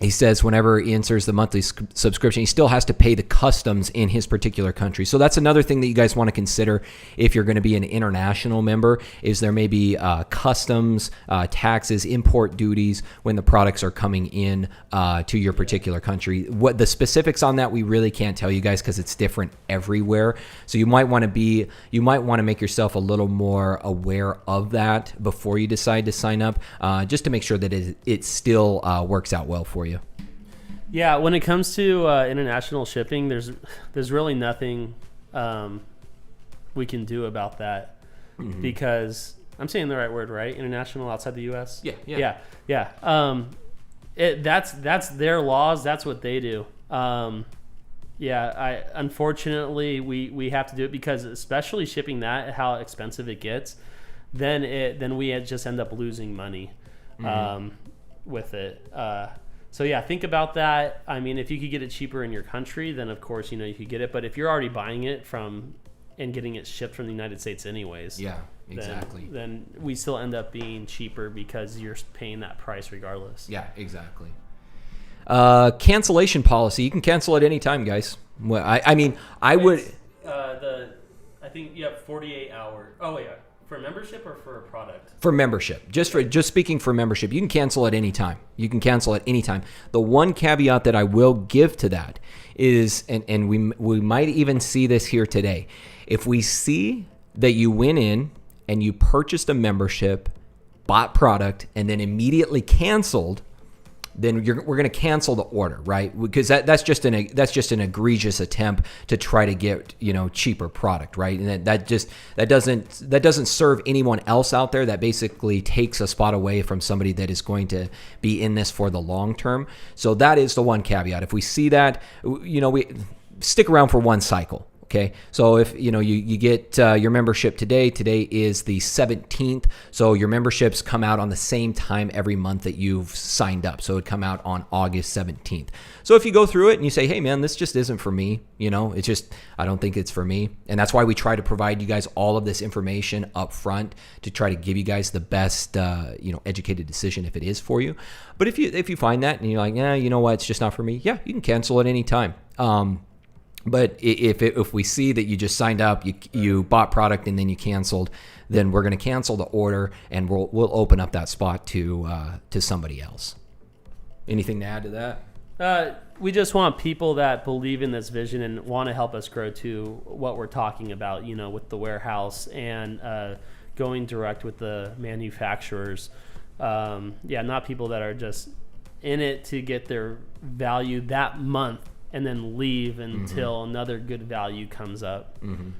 He says whenever he enters the monthly subscription, he still has to pay the customs in his particular country. So that's another thing that you guys want to consider if you're going to be an international member, is there may be customs, taxes, import duties when the products are coming in to your particular country. What the specifics on that, we really can't tell you guys, because it's different everywhere. So you might want to make yourself a little more aware of that before you decide to sign up, just to make sure that it still works out well for you. Yeah, when it comes to international shipping, there's really nothing we can do about that, because I'm saying the right word, right? International, outside the U.S. Yeah. That's their laws. That's what they do. Unfortunately we have to do it, because especially shipping that, how expensive it gets, then we just end up losing money with it. So yeah, think about that. I mean, if you could get it cheaper in your country, then of course, you could get it. But if you're already buying it from and getting it shipped from the United States anyways, yeah, exactly. Then we still end up being cheaper, because you're paying that price regardless. Yeah, exactly. Cancellation policy. You can cancel at any time, guys. Well, I mean, I would. I think you have 48 hours. Oh yeah, For membership or for a product? For membership. Just speaking for membership. You can cancel at any time. The one caveat that I will give to that is, and we might even see this here today. If we see that you went in and you purchased a membership, bought product, and then immediately canceled, then we're going to cancel the order, right? Because that's just an egregious attempt to try to get cheaper product, right? And that doesn't serve anyone else out there. That basically takes a spot away from somebody that is going to be in this for the long term. So that is the one caveat. If we see that, we stick around for one cycle. Okay, so if you get your membership today is the 17th, so your memberships come out on the same time every month that you've signed up, so it come out on August 17th. So if you go through it and you say, hey man, this just isn't for me, it's just, I don't think it's for me, and that's why we try to provide you guys all of this information up front to try to give you guys the best educated decision if it is for you. But if you find that and you're like, yeah, you know what, it's just not for me, yeah, you can cancel at any time. But if we see that you just signed up, you bought product and then you canceled, then we're going to cancel the order and we'll open up that spot to somebody else. Anything to add to that? We just want people that believe in this vision and want to help us grow to what we're talking about, with the warehouse and going direct with the manufacturers. Not people that are just in it to get their value that month and then leave until another good value comes up. Mm-hmm.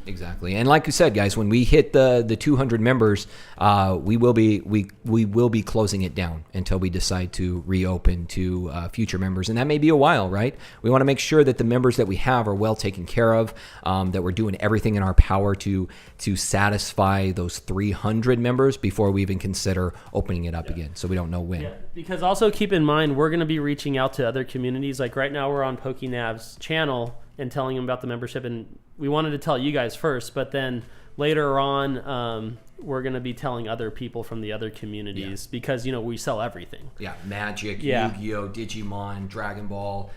Exactly. And like you said, guys, when we hit the 200 members, we will be closing it down until we decide to reopen to future members, and that may be a while, right? We want to make sure that the members that we have are well taken care of, that we're doing everything in our power to satisfy those 300 members before we even consider opening it up again. So we don't know when. Yeah, because also keep in mind, we're going to be reaching out to other communities. Like right now, we're on PokéNav's channel and telling them about the membership, and we wanted to tell you guys first, but then later on we're going to be telling other people from the other communities because we sell everything. Magic, Yu-Gi-Oh, Digimon, Dragon Ball,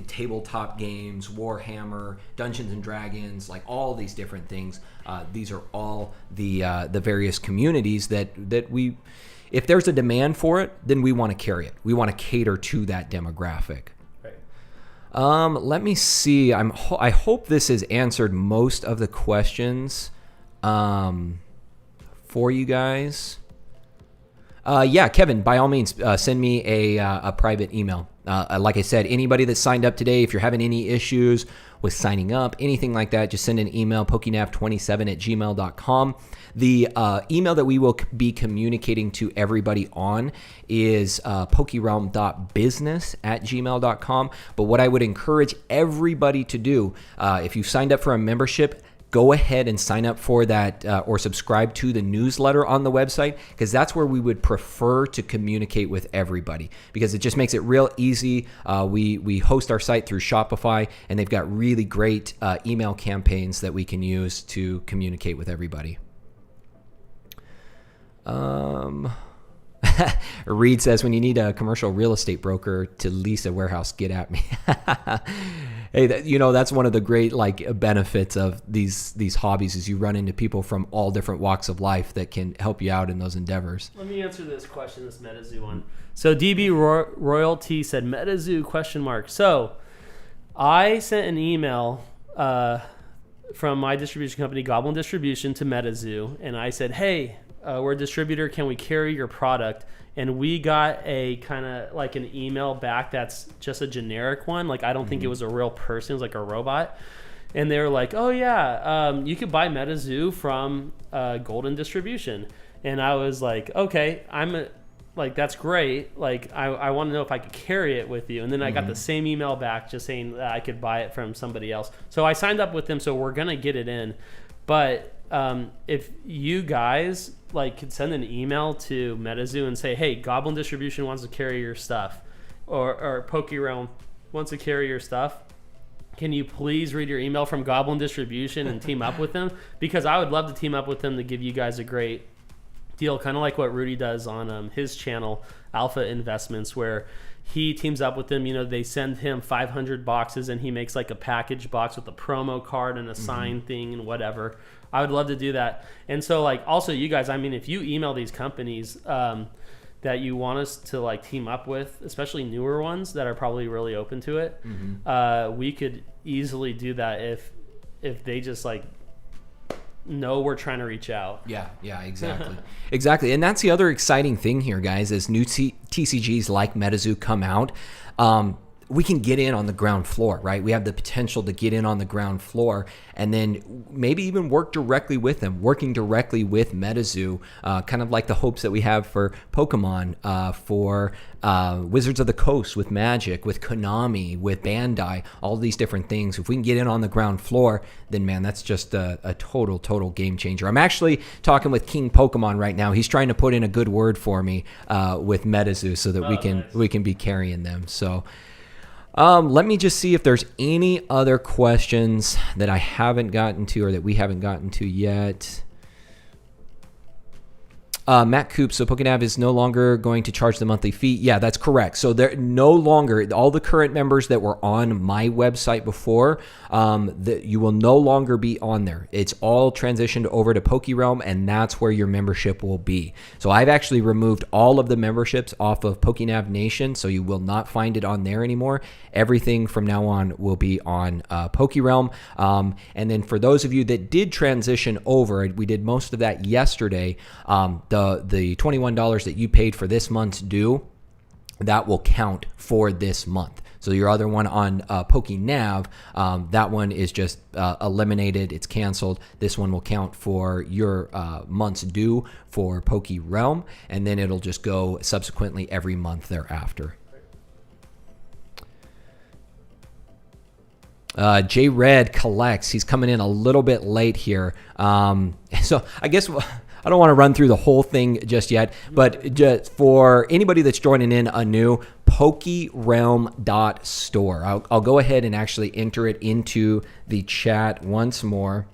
tabletop games, Warhammer, Dungeons and Dragons, like all these different things. These are all the various communities that we, if there's a demand for it, then we want to carry it. We want to cater to that demographic. Let me see. I hope this has answered most of the questions for you guys. Kevin, by all means, send me a private email. Like I said, anybody that signed up today, if you're having any issues with signing up, anything like that, just send an email, PokéNav27@gmail.com. The email that we will be communicating to everybody on is PokeRealm.business@gmail.com. But what I would encourage everybody to do, if you signed up for a membership, go ahead and sign up for that or subscribe to the newsletter on the website, because that's where we would prefer to communicate with everybody, because it just makes it real easy. We host our site through Shopify, and they've got really great email campaigns that we can use to communicate with everybody. Reed says, when you need a commercial real estate broker to lease a warehouse, get at me. Hey, that's one of the great benefits of these hobbies is you run into people from all different walks of life that can help you out in those endeavors. Let me answer this question, this MetaZoo one. So DB Royalty said MetaZoo ? So I sent an email from my distribution company, Goblin Distribution, to MetaZoo, and I said, hey, we're a distributor, can we carry your product? And we got a kind of like an email back that's just a generic one. Like, I don't think it was a real person. It was like a robot. And they were like, oh, yeah, you could buy MetaZoo from Golden Distribution. And I was like, okay, that's great. Like, I want to know if I could carry it with you. And then I got the same email back just saying that I could buy it from somebody else. So I signed up with them, so we're going to get it in. But if you guys could send an email to MetaZoo and say, hey, Goblin Distribution wants to carry your stuff, or PokeRealm wants to carry your stuff, can you please read your email from Goblin Distribution and team up with them? Because I would love to team up with them to give you guys a great deal, kind of like what Rudy does on his channel, Alpha Investments, where he teams up with them. They send him 500 boxes and he makes like a package box with a promo card and a sign thing and whatever. I would love to do that. And so like also you guys, I mean, if you email these companies that you want us to like team up with, especially newer ones that are probably really open to it, we could easily do that if they just like know we're trying to reach out. Yeah, exactly. Exactly. And that's the other exciting thing here, guys, as new TCGs like MetaZoo come out. We can get in on the ground floor, right? We have the potential to get in on the ground floor and then maybe even work directly with them, working directly with MetaZoo, kind of like the hopes that we have for Pokemon, for Wizards of the Coast, with Magic, with Konami, with Bandai, all these different things. If we can get in on the ground floor, then man, that's just a total game changer. I'm actually talking with King Pokemon right now. He's trying to put in a good word for me with MetaZoo so that we can be carrying them. So let me just see if there's any other questions that I haven't gotten to or that we haven't gotten to yet. Matt Coop, so PokéNav is no longer going to charge the monthly fee. Yeah, that's correct. So they're no longer, all the current members that were on my website before, that you will no longer be on there. It's all transitioned over to PokeRealm, and that's where your membership will be. So I've actually removed all of the memberships off of PokéNav Nation, so you will not find it on there anymore. Everything from now on will be on PokeRealm. And then for those of you that did transition over, we did most of that yesterday, the $21 that you paid for this month's due, that will count for this month. So your other one on PokéNav, that one is just eliminated. It's canceled. This one will count for your month's due for PokeRealm, and then it'll just go subsequently every month thereafter. J Red collects. He's coming in a little bit late here. So I guess I don't want to run through the whole thing just yet, but just for anybody that's joining in anew, PokeRealm.store. I'll go ahead and actually enter it into the chat once more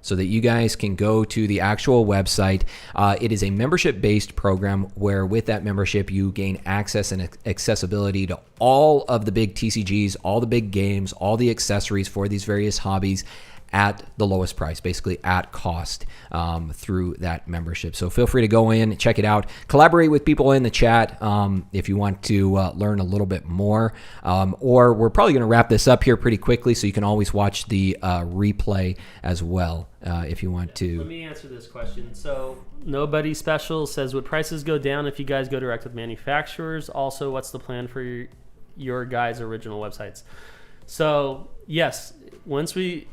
so that you guys can go to the actual website. It is a membership-based program where with that membership, you gain access and accessibility to all of the big TCGs, all the big games, all the accessories for these various hobbies at the lowest price, basically at cost, through that membership. So feel free to go in, check it out, collaborate with people in the chat if you want to learn a little bit more. Or we're probably going to wrap this up here pretty quickly, so you can always watch the replay as well if you want to. Let me answer this question. So Nobody Special says, would prices go down if you guys go direct with manufacturers? Also, what's the plan for your guys' original websites? So yes, once we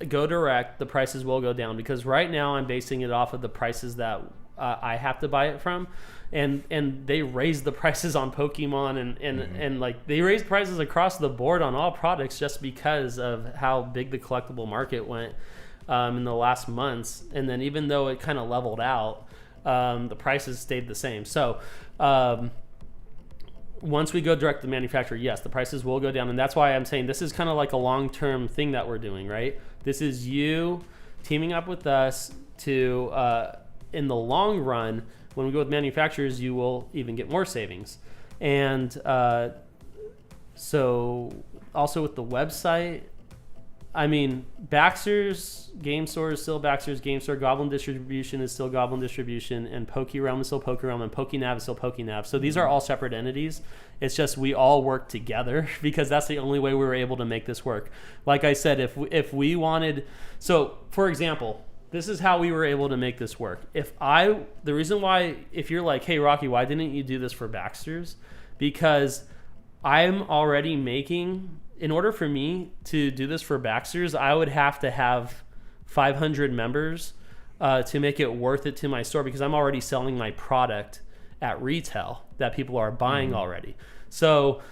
go direct, the prices will go down, because right now I'm basing it off of the prices that I have to buy it from, and they raised the prices on Pokemon and like they raised prices across the board on all products just because of how big the collectible market went in the last months. And then even though it kind of leveled out, the prices stayed the same. So once we go direct to the manufacturer, yes, the prices will go down. And that's why I'm saying this is kind of like a long-term thing that we're doing, right? This is you teaming up with us to, in the long run, when we go with manufacturers, you will even get more savings. And so also with the website, I mean, Baxter's Game Store is still Baxter's Game Store. Goblin Distribution is still Goblin Distribution. And PokeRealm is still PokeRealm. And PokéNav is still PokéNav. So these are all separate entities. It's just we all work together because that's the only way we were able to make this work. Like I said, if we wanted... So, for example, this is how we were able to make this work. The reason why, if you're like, hey, Rocky, why didn't you do this for Baxter's? Because I'm already making... In order for me to do this for Baxter's, I would have to have 500 members to make it worth it to my store, because I'm already selling my product at retail that people are buying already. So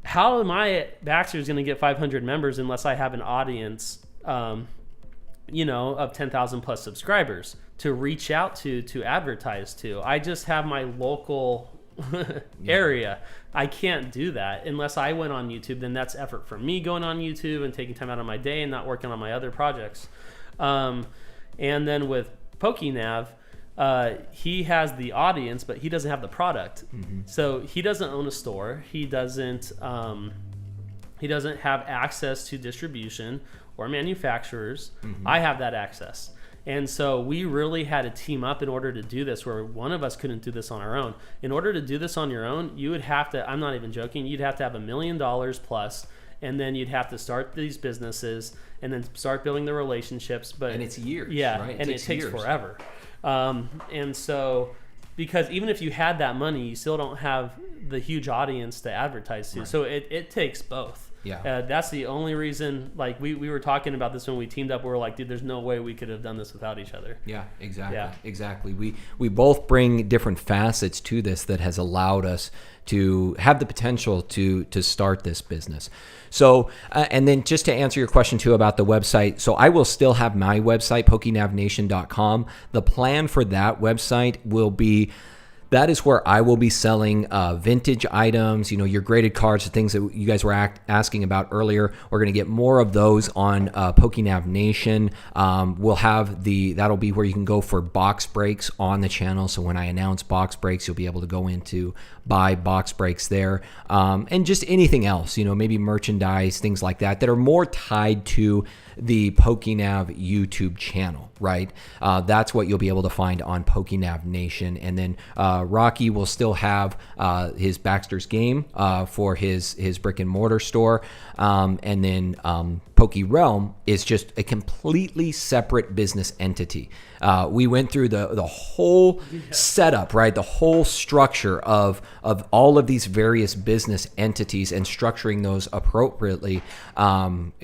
how am I at Baxter's going to get 500 members unless I have an audience, of 10,000 plus subscribers to reach out to advertise to? I just have my local area. I can't do that unless I went on YouTube. Then that's effort from me going on YouTube and taking time out of my day and not working on my other projects. And then with PokéNav, he has the audience, but he doesn't have the product. So he doesn't own a store. He doesn't have access to distribution or manufacturers, I have that access. And so we really had to team up in order to do this, where one of us couldn't do this on our own. In order to do this on your own, you would have to, I'm not even joking, you'd have to have $1 million plus, and then you'd have to start these businesses and then start building the relationships. And it's years, yeah, right? And it takes forever. And so, because even if you had that money, you still don't have the huge audience to advertise to. Right. So it takes both. Yeah. That's the only reason, like we were talking about this when we teamed up. We were like, dude, there's no way we could have done this without each other. Yeah, exactly. We both bring different facets to this that has allowed us to have the potential to start this business. So, and then just to answer your question too about the website, so I will still have my website, PokéNavNation.com. The plan for that website will be, that is where I will be selling vintage items, your graded cards, the things that you guys were asking about earlier. We're going to get more of those on PokéNav Nation. We'll have that'll be where you can go for box breaks on the channel. So when I announce box breaks, you'll be able to go into buy box breaks there. And just anything else, maybe merchandise, things like that are more tied to the PokéNav YouTube channel, right? That's what you'll be able to find on PokéNav Nation. And then Rocky will still have his Baxter's Game for his brick and mortar store. And then PokeRealm is just a completely separate business entity. We went through the whole setup, right? The whole structure of all of these various business entities and structuring those appropriately,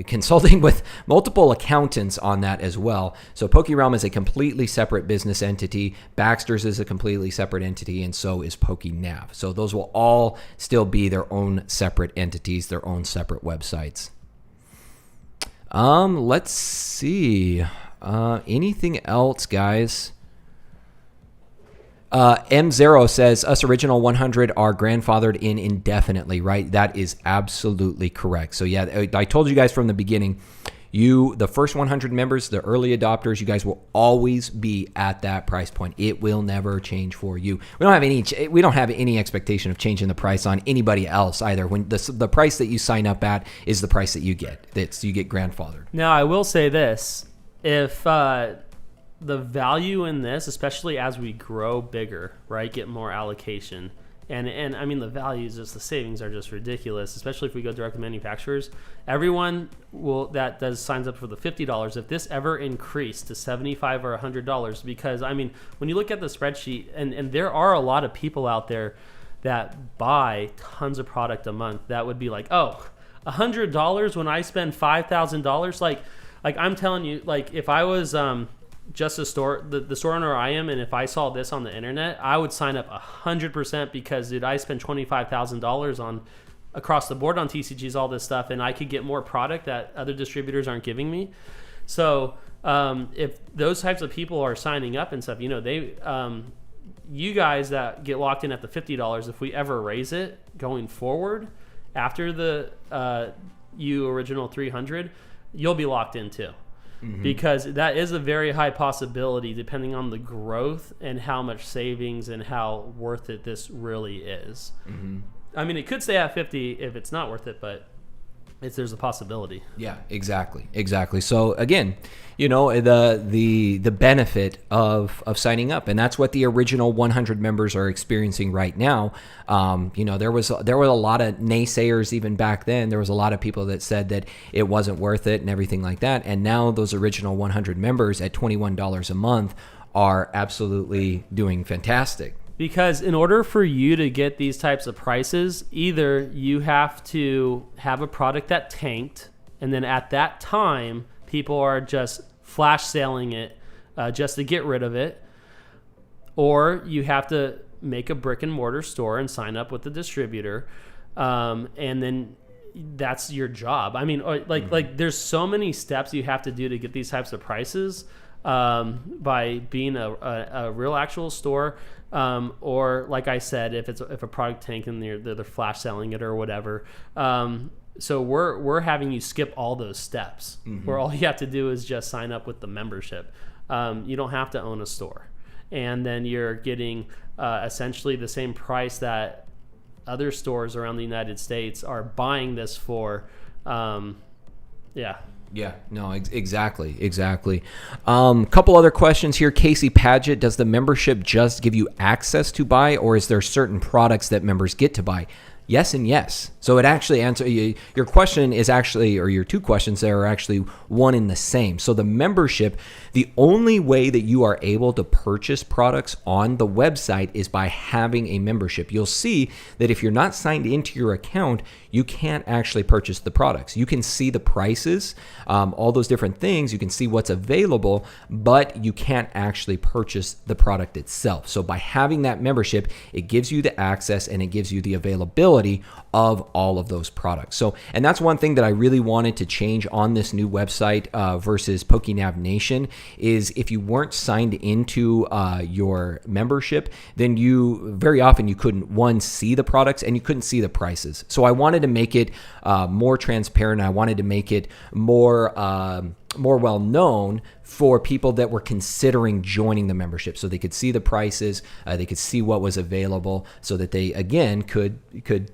consulting with multiple accountants on that as well. So PokeRealm is a completely separate business entity. Baxter's is a completely separate entity, and so is PokéNav. So those will all still be their own separate entities, their own separate websites. Let's see. Anything else, guys? M0 says, us original 100 are grandfathered in indefinitely, right? That is absolutely correct. So yeah, I told you guys from the beginning, the first 100 members, the early adopters, you guys will always be at that price point. It will never change for you. We don't have any expectation of changing the price on anybody else either. When the price that you sign up at is the price that you get. You get grandfathered. Now, I will say this. If the value in this, especially as we grow bigger, right, get more allocation, and I mean the values, just the savings are just ridiculous, especially if we go direct to manufacturers. Everyone that signs up for the $50, if this ever increased to $75 or $100, because I mean when you look at the spreadsheet, and there are a lot of people out there that buy tons of product a month, that would be like, oh, $100 when I spend $5,000, like I'm telling you, like if I was just a store, the store owner I am, and if I saw this on the internet, I would sign up 100% because, dude, I spend $25,000 on across the board on TCGs, all this stuff, and I could get more product that other distributors aren't giving me. So if those types of people are signing up and stuff, you guys that get locked in at the $50, if we ever raise it going forward after the original 300, you'll be locked in too. Mm-hmm. Because that is a very high possibility depending on the growth and how much savings and how worth it this really is. Mm-hmm. I mean, it could stay at 50 if it's not worth it, but there's a possibility. Yeah, exactly. So again, the benefit of signing up, and that's what the original 100 members are experiencing right now. There were a lot of naysayers even back then. There was a lot of people that said that it wasn't worth it and everything like that. And now those original 100 members at $21 a month are absolutely doing fantastic. Because in order for you to get these types of prices, either you have to have a product that tanked, and then at that time, people are just flash selling it just to get rid of it, or you have to make a brick and mortar store and sign up with the distributor, and then that's your job. I mean, like there's so many steps you have to do to get these types of prices by being a real actual store. Or like I said, if a product tank and they're flash selling it or whatever. So we're having you skip all those steps, mm-hmm. where all you have to do is just sign up with the membership. You don't have to own a store, and then you're getting essentially the same price that other stores around the United States are buying this for. Yeah. Yeah, no, exactly. Couple other questions here. Casey Paget, does the membership just give you access to buy, or is there certain products that members get to buy? Yes and yes. So it actually answers your question is actually, or your two questions there are actually one and the same. So the membership, the only way that you are able to purchase products on the website is by having a membership. You'll see that if you're not signed into your account, you can't actually purchase the products. You can see the prices, all those different things. You can see what's available, but you can't actually purchase the product itself. So by having that membership, it gives you the access and it gives you the availability of all of those products. So, and that's one thing that I really wanted to change on this new website versus PokéNav Nation is if you weren't signed into your membership, then you very often you couldn't, one, see the products and you couldn't see the prices. So I wanted to make it more transparent. I wanted to make it more well known for people that were considering joining the membership, so they could see the prices, they could see what was available, so that they again could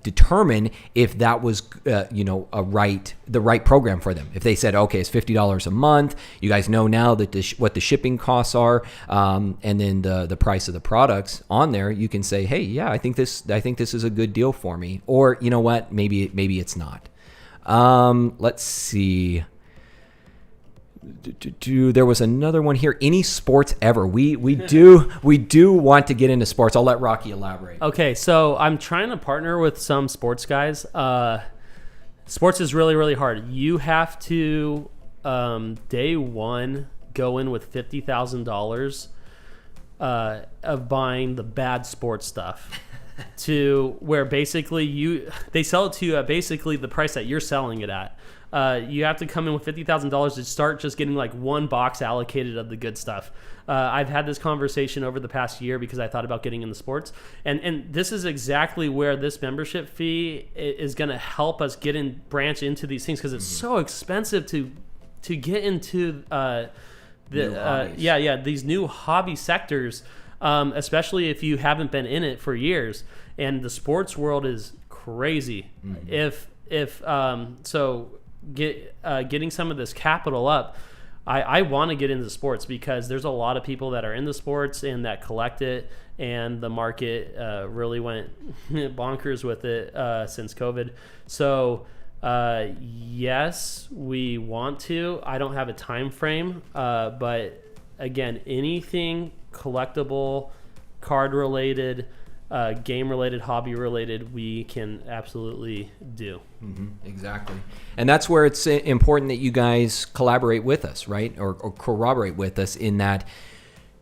determine if that was the right program for them. If they said, okay, it's $50 a month, you guys know now that what the shipping costs are, and then the price of the products on there, you can say, hey, yeah, I think this is a good deal for me, or you know what, maybe it's not. Let's see. There was another one here. Any sports ever? We do want to get into sports. I'll let Rocky elaborate. Okay, so I'm trying to partner with some sports guys. Sports is really, really hard. You have to day one go in with $50,000 of buying the bad sports stuff. To where basically they sell it to you at basically the price that you're selling it at. You have to come in with $50,000 to start just getting like one box allocated of the good stuff. I've had this conversation over the past year because I thought about getting into sports, and this is exactly where this membership fee is going to help us branch into these things, because it's so expensive to get into these new hobby sectors. Especially if you haven't been in it for years, and the sports world is crazy. Getting some of this capital up, I want to get into sports because there's a lot of people that are into sports and that collect it, and the market really went bonkers with it since COVID. So yes, we want to. I don't have a time frame, but again, anything collectible, card related, game related, hobby related, we can absolutely do. Exactly. And that's where it's important that you guys collaborate with us, right? Or corroborate with us in that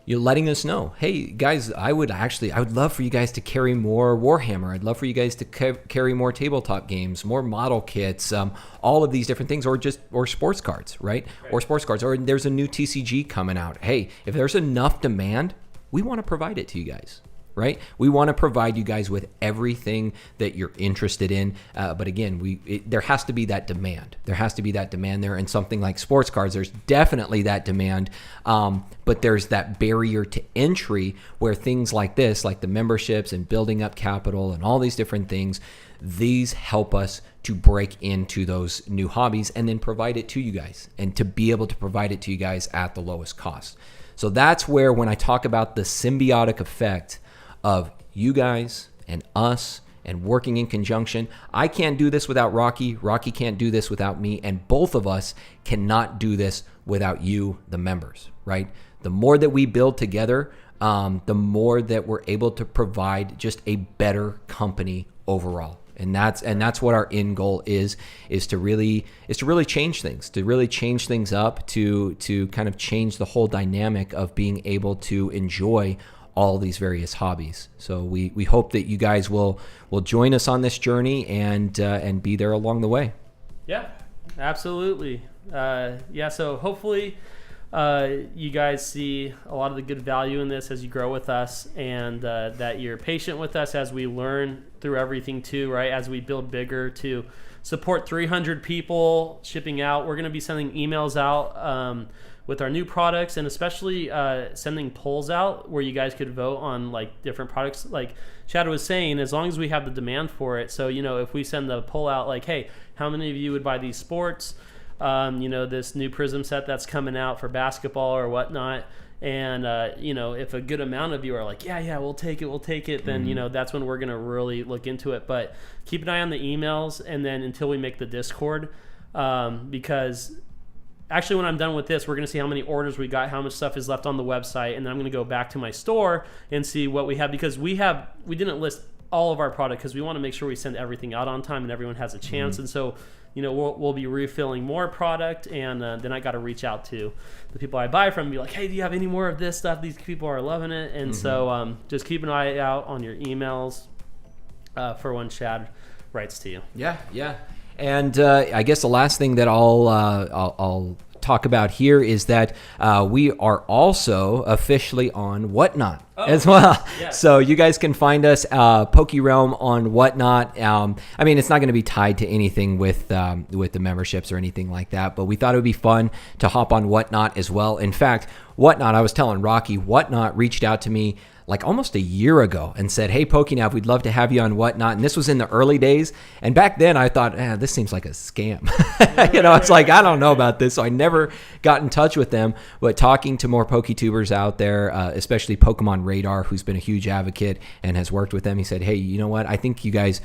you're letting us know, hey guys, I would love for you guys to carry more Warhammer. I'd love for you guys to carry more tabletop games, more model kits, all of these different things, or sports cards, right? Or sports cards, or there's a new TCG coming out. Hey, if there's enough demand, we want to provide it to you guys, right? We want to provide you guys with everything that you're interested in. But again, there has to be that demand. There has to be that demand there. And something like sports cards, there's definitely that demand. But there's that barrier to entry where things like this, like the memberships and building up capital and all these different things, these help us to break into those new hobbies and then provide it to you guys, and to be able to provide it to you guys at the lowest cost. So that's where, when I talk about the symbiotic effect of you guys and us and working in conjunction, I can't do this without Rocky. Rocky can't do this without me. And both of us cannot do this without you, the members, right? The more that we build together, the more that we're able to provide just a better company overall. And that's what our end goal is to really change things up, to kind of change the whole dynamic of being able to enjoy all these various hobbies. So we hope that you guys will join us on this journey and be there along the way. Yeah, absolutely. So hopefully you guys see a lot of the good value in this as you grow with us, and that you're patient with us as we learn through everything too, right? As we build bigger to support 300 people shipping out. We're going to be sending emails out with our new products, and especially sending polls out where you guys could vote on like different products. Like Chad was saying, as long as we have the demand for it. So, if we send the poll out like, hey, how many of you would buy these sports? this new Prism set that's coming out for basketball or whatnot. And, if a good amount of you are like, yeah, we'll take it, then, that's when we're going to really look into it. But keep an eye on the emails, and then until we make the Discord, because actually when I'm done with this, we're going to see how many orders we got, how much stuff is left on the website, and then I'm going to go back to my store and see what we have, because we didn't list all of our product because we want to make sure we send everything out on time and everyone has a chance. And so, we'll be refilling more product, and then I got to reach out to the people I buy from and be like, hey, do you have any more of this stuff? These people are loving it. And so just keep an eye out on your emails for when Chad writes to you. Yeah. And I guess the last thing that I'll talk about here is that we are also officially on Whatnot as well. Yes. So you guys can find us PokeRealm on Whatnot. It's not going to be tied to anything with the memberships or anything like that, but we thought it would be fun to hop on Whatnot as well. In fact, Whatnot, I was telling Rocky, Whatnot reached out to me like almost a year ago and said, hey, PokéNav, we'd love to have you on Whatnot. And this was in the early days. And back then I thought, this seems like a scam. It's like, I don't know about this. So I never got in touch with them. But talking to more PokeTubers out there, especially Pokemon Radar, who's been a huge advocate and has worked with them, he said, hey, you know what? I think you guys,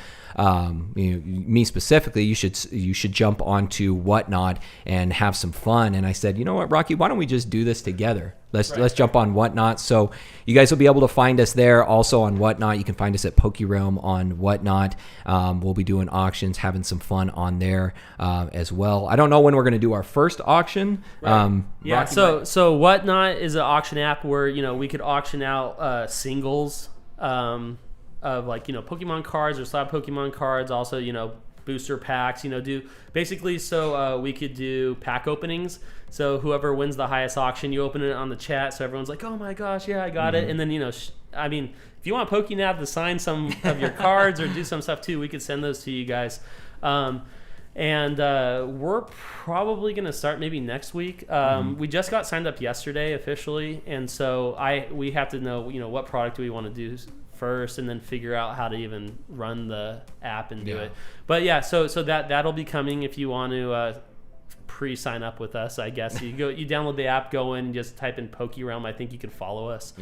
me specifically, you should jump onto Whatnot and have some fun. And I said, you know what, Rocky, why don't we just do this together? Let's jump on Whatnot. So you guys will be able to find us there. Also on Whatnot, you can find us at PokeRealm on Whatnot. We'll be doing auctions, having some fun on there as well. I don't know when we're going to do our first auction. Right. So Whatnot is an auction app where we could auction out singles of Pokemon cards or slab Pokemon cards. Also booster packs. Do basically so we could do pack openings. So whoever wins the highest auction, you open it on the chat, so everyone's like, oh my gosh, yeah, I got it. And then, if you want PokéNav to sign some of your cards or do some stuff too, we could send those to you guys. And we're probably going to start maybe next week. We just got signed up yesterday officially, and so we have to know, what product do we want to do first, and then figure out how to even run the app and do it. But yeah, so that'll be coming if you want to pre-sign up with us, I guess. You download the app, go in, and just type in PokeRealm. I think you could follow us.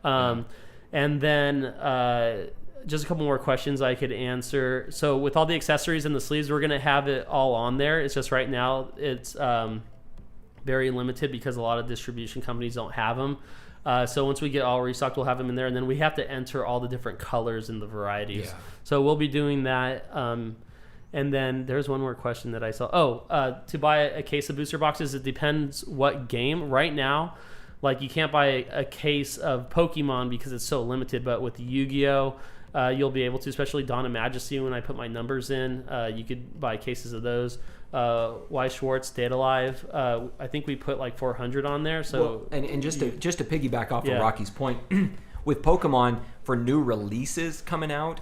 And then just a couple more questions I could answer. So with all the accessories and the sleeves, we're going to have it all on there. It's just right now it's very limited because a lot of distribution companies don't have them. So once we get all restocked, we'll have them in there. And then we have to enter all the different colors and the varieties. So we'll be doing that. And then there's one more question that I saw. To buy a case of booster boxes, it depends what game. Right now, you can't buy a case of Pokemon because it's so limited. But with Yu-Gi-Oh, you'll be able to, especially Dawn of Majesty. When I put my numbers in, you could buy cases of those. Y Schwartz, Dead Alive. I think we put 400 on there. So and just to piggyback off of Rocky's point. With Pokemon, for new releases coming out,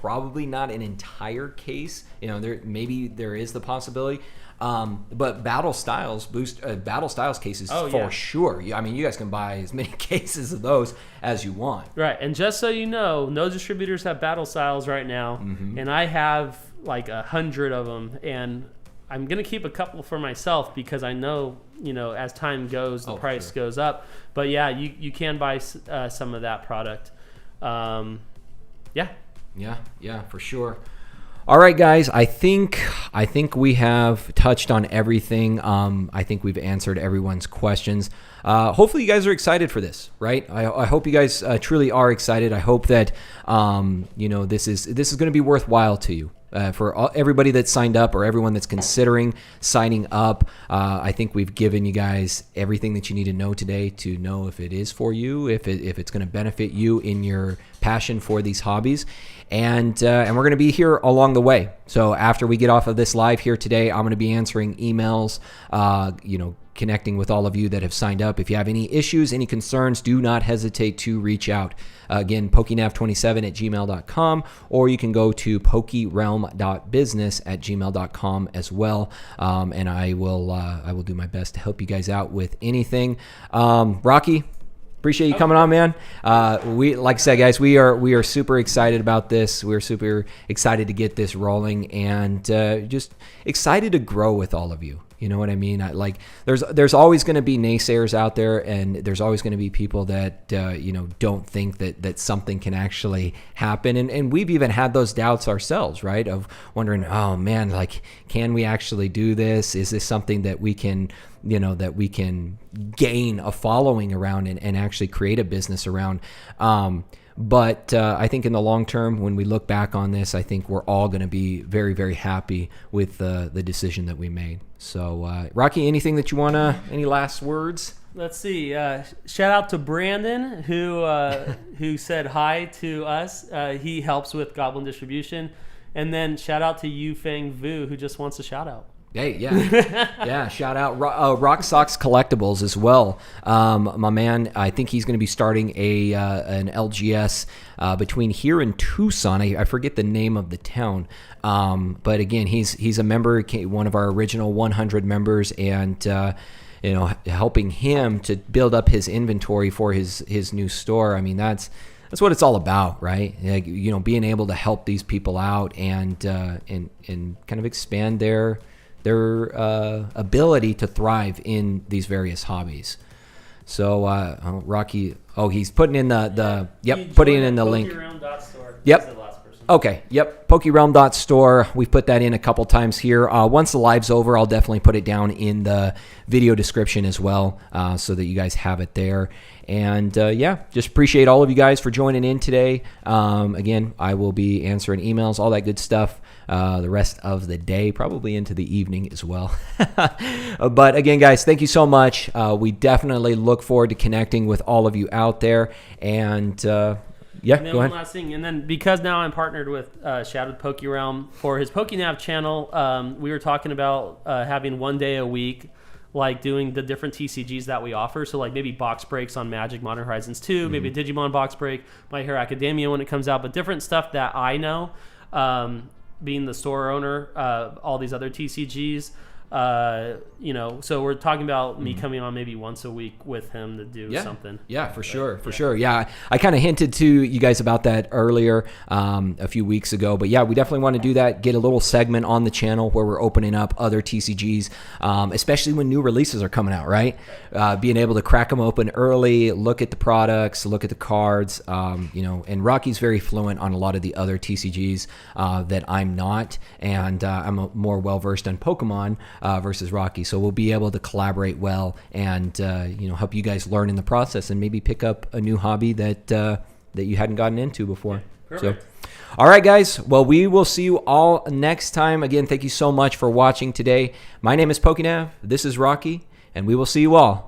probably not an entire case. There is the possibility, but Battle Styles cases for sure. You guys can buy as many cases of those as you want. Right, and just so you know, no distributors have Battle Styles right now, and I have 100 of them, and I'm gonna keep a couple for myself because I know, as time goes, the price goes up. But yeah, you can buy some of that product. Yeah, for sure. All right, guys. I think we have touched on everything. I think we've answered everyone's questions. Hopefully, you guys are excited for this, right? I hope you guys truly are excited. I hope that this is going to be worthwhile to you. For everybody that's signed up or everyone that's considering signing up, I think we've given you guys everything that you need to know today to know if it is for you, if it's going to benefit you in your passion for these hobbies. And we're going to be here along the way. So after we get off of this live here today, I'm going to be answering emails, connecting with all of you that have signed up. If you have any issues, any concerns, do not hesitate to reach out. Again, PokeNav27@gmail.com, or you can go to PokeRealm.business@gmail.com as well. And I will do my best to help you guys out with anything. Rocky, appreciate you coming on, man. We, like I said, guys, we are super excited about this. We're super excited to get this rolling, and just excited to grow with all of you. You know what I mean? There's always going to be naysayers out there, and there's always going to be people that don't think that something can actually happen. And we've even had those doubts ourselves, right? Of wondering, oh man, like, can we actually do this? Is this something that we can gain a following around and actually create a business around? But I think in the long term, when we look back on this, I think we're all going to be very, very happy with the decision that we made. So, Rocky, anything that you any last words? Let's see. Shout out to Brandon, who said hi to us. He helps with Goblin distribution. And then shout out to Yufeng Vu, who just wants a shout out. Hey, yeah. Yeah, shout out Rock Socks Collectibles as well. My man, I think he's going to be starting an LGS between here and Tucson. I forget the name of the town. But again, he's a member, one of our original 100 members, and helping him to build up his inventory for his new store. I mean, that's what it's all about, right? Like, being able to help these people out and kind of expand their ability to thrive in these various hobbies. So Rocky, he's putting in putting in the link. PokeRealm.store. Yep. Okay. Yep. PokeRealm.store. We've put that in a couple times here. Once the live's over, I'll definitely put it down in the video description as well, so that you guys have it there. And just appreciate all of you guys for joining in today. Again, I will be answering emails, all that good stuff, the rest of the day, probably into the evening as well. But again, guys, thank you so much. We definitely look forward to connecting with all of you out there. And go ahead. One last thing, and then because now I'm partnered with Shad with PokeRealm for his PokéNav channel, we were talking about having one day a week, like doing the different TCGs that we offer. So like maybe box breaks on Magic, Modern Horizons 2, maybe a Digimon box break, My Hero Academia when it comes out, but different stuff that I know, being the store owner, all these other TCGs. So we're talking about me coming on maybe once a week with him to do something. Yeah, for sure. Yeah, I kind of hinted to you guys about that earlier a few weeks ago. But yeah, we definitely want to do that, get a little segment on the channel where we're opening up other TCGs, especially when new releases are coming out, right? Being able to crack them open early, look at the products, look at the cards, and Rocky's very fluent on a lot of the other TCGs that I'm not, and I'm more well-versed on Pokemon versus Rocky. So we'll be able to collaborate well and, help you guys learn in the process and maybe pick up a new hobby that you hadn't gotten into before. Perfect. So, all right, guys. Well, we will see you all next time. Again, thank you so much for watching today. My name is PokéNav. This is Rocky, and we will see you all